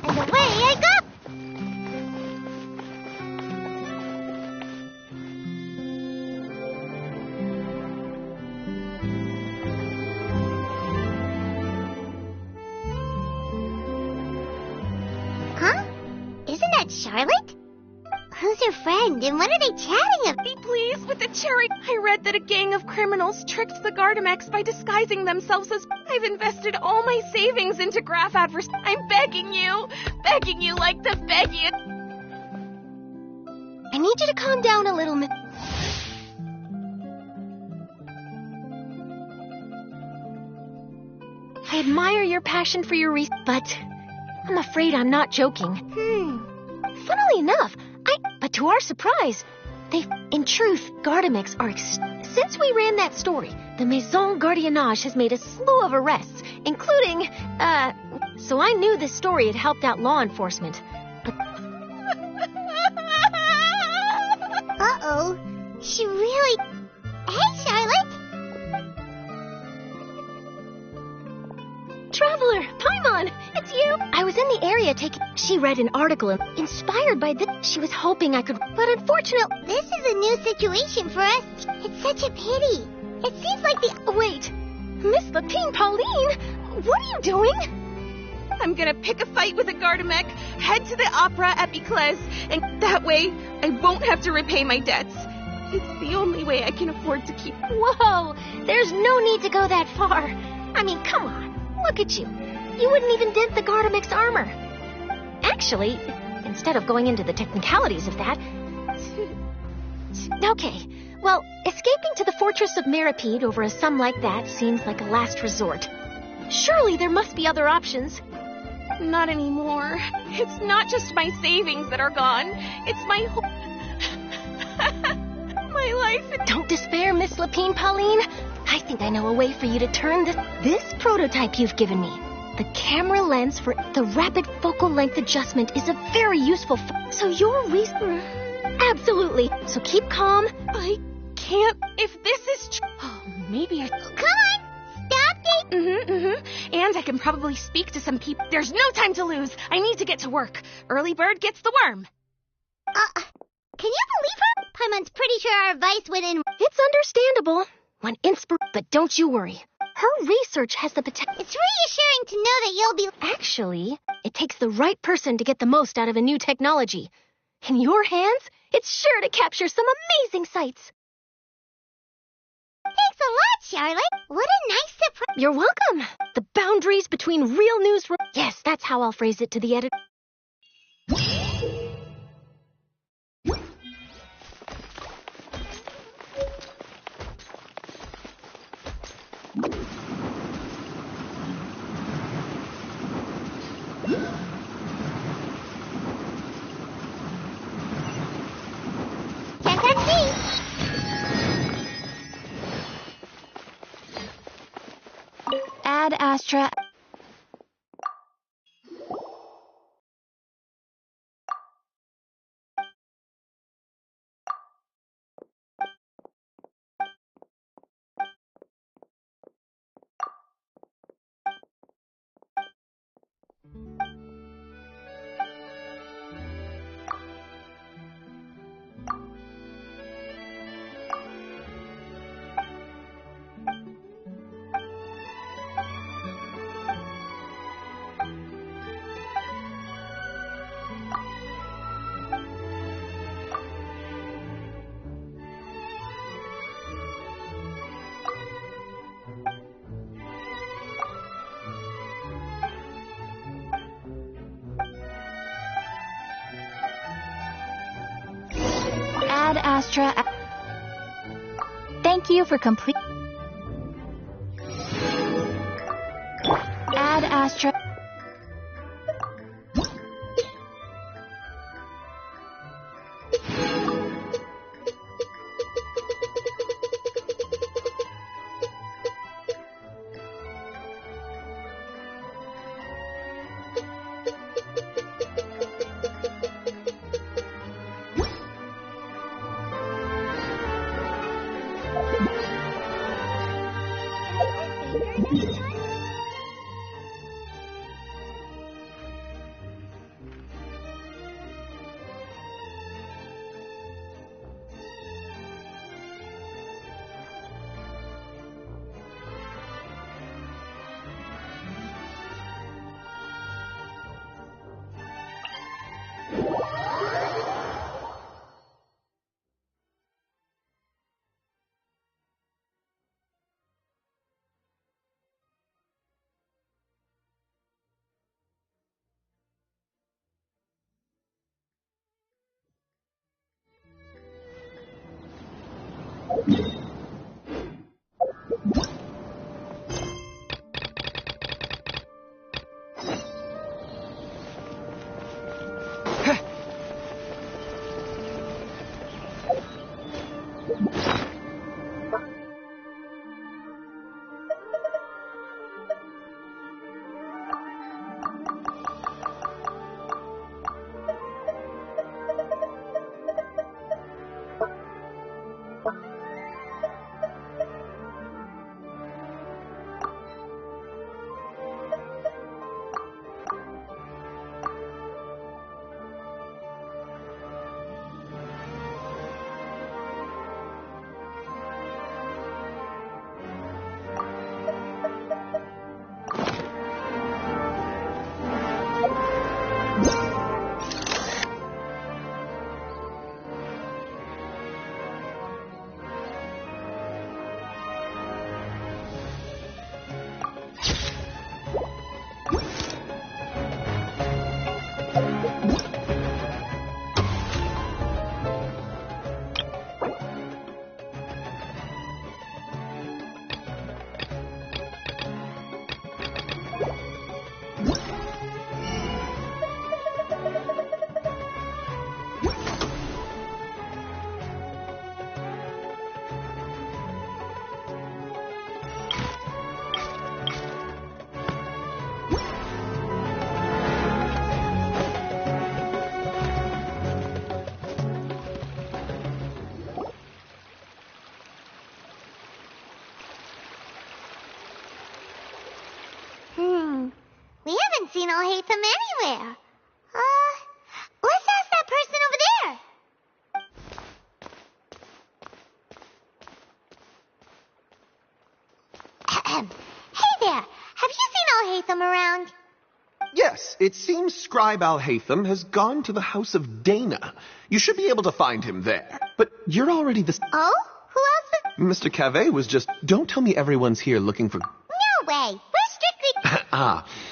And away I go. Huh? Isn't that Charlotte? Who's her friend, and what are they chatting about? Be pleased with the cherry. I read that a gang of criminals tricked the Gardamex by disguising themselves as... I've invested all my savings into graph adverts. I'm begging you like the begging. I need you to calm down a little, Miss. I admire your passion for your research, but I'm afraid I'm not joking. Funnily enough, but to our surprise, in truth, Gardamex are since we ran that story, the Maison Gardiennage has made a slew of arrests, including, so I knew this story had helped out law enforcement. But... Uh-oh. She really... Hey, Charlotte! Traveler, Paimon, it's you! I was in the area taking... She read an article inspired by this. She was hoping I could... But unfortunately... This is a new situation for us. It's such a pity. It seems like the... Wait. Miss Lapine Pauline, what are you doing? I'm gonna pick a fight with a Gardamex, head to the opera at Biclès, and that way I won't have to repay my debts. It's the only way I can afford to keep... Whoa! There's no need to go that far. I mean, come on. Look at you. You wouldn't even dent the Gardamex armor. Actually, instead of going into the technicalities of that... Okay, well, escaping to the fortress of Meripede over a sum like that seems like a last resort. Surely there must be other options. Not anymore. It's not just my savings that are gone. It's my whole... my life. Don't despair, Miss Lapine Pauline. I think I know a way for you to turn this prototype you've given me. The camera lens for the rapid focal length adjustment is a very useful... So your reason... Absolutely. So keep calm. I can't... If this is true... Oh, maybe I... Come on! Stop it! And I can probably speak to some people. There's no time to lose. I need to get to work. Early bird gets the worm. Can you believe her? Paimon's pretty sure our advice went in... It's understandable. But don't you worry. Her research has the potential... It's reassuring to know that you'll be... Actually, it takes the right person to get the most out of a new technology. In your hands, it's sure to capture some amazing sights. Thanks a lot, Charlotte. What a nice surprise. You're welcome. The boundaries between real news... Yes, that's how I'll phrase it to the editor. Ad Astra. Ad Astra. Thank you for complete. Ad Astra. We haven't seen Alhaitham anywhere. Let's ask that person over there. Hey there, have you seen Alhaitham around? Yes, it seems Scribe Alhaitham has gone to the house of Dana. You should be able to find him there. But you're already the... Oh? Who else is... Mr. Cavey was just... Don't tell me everyone's here looking for... No way, we're strictly...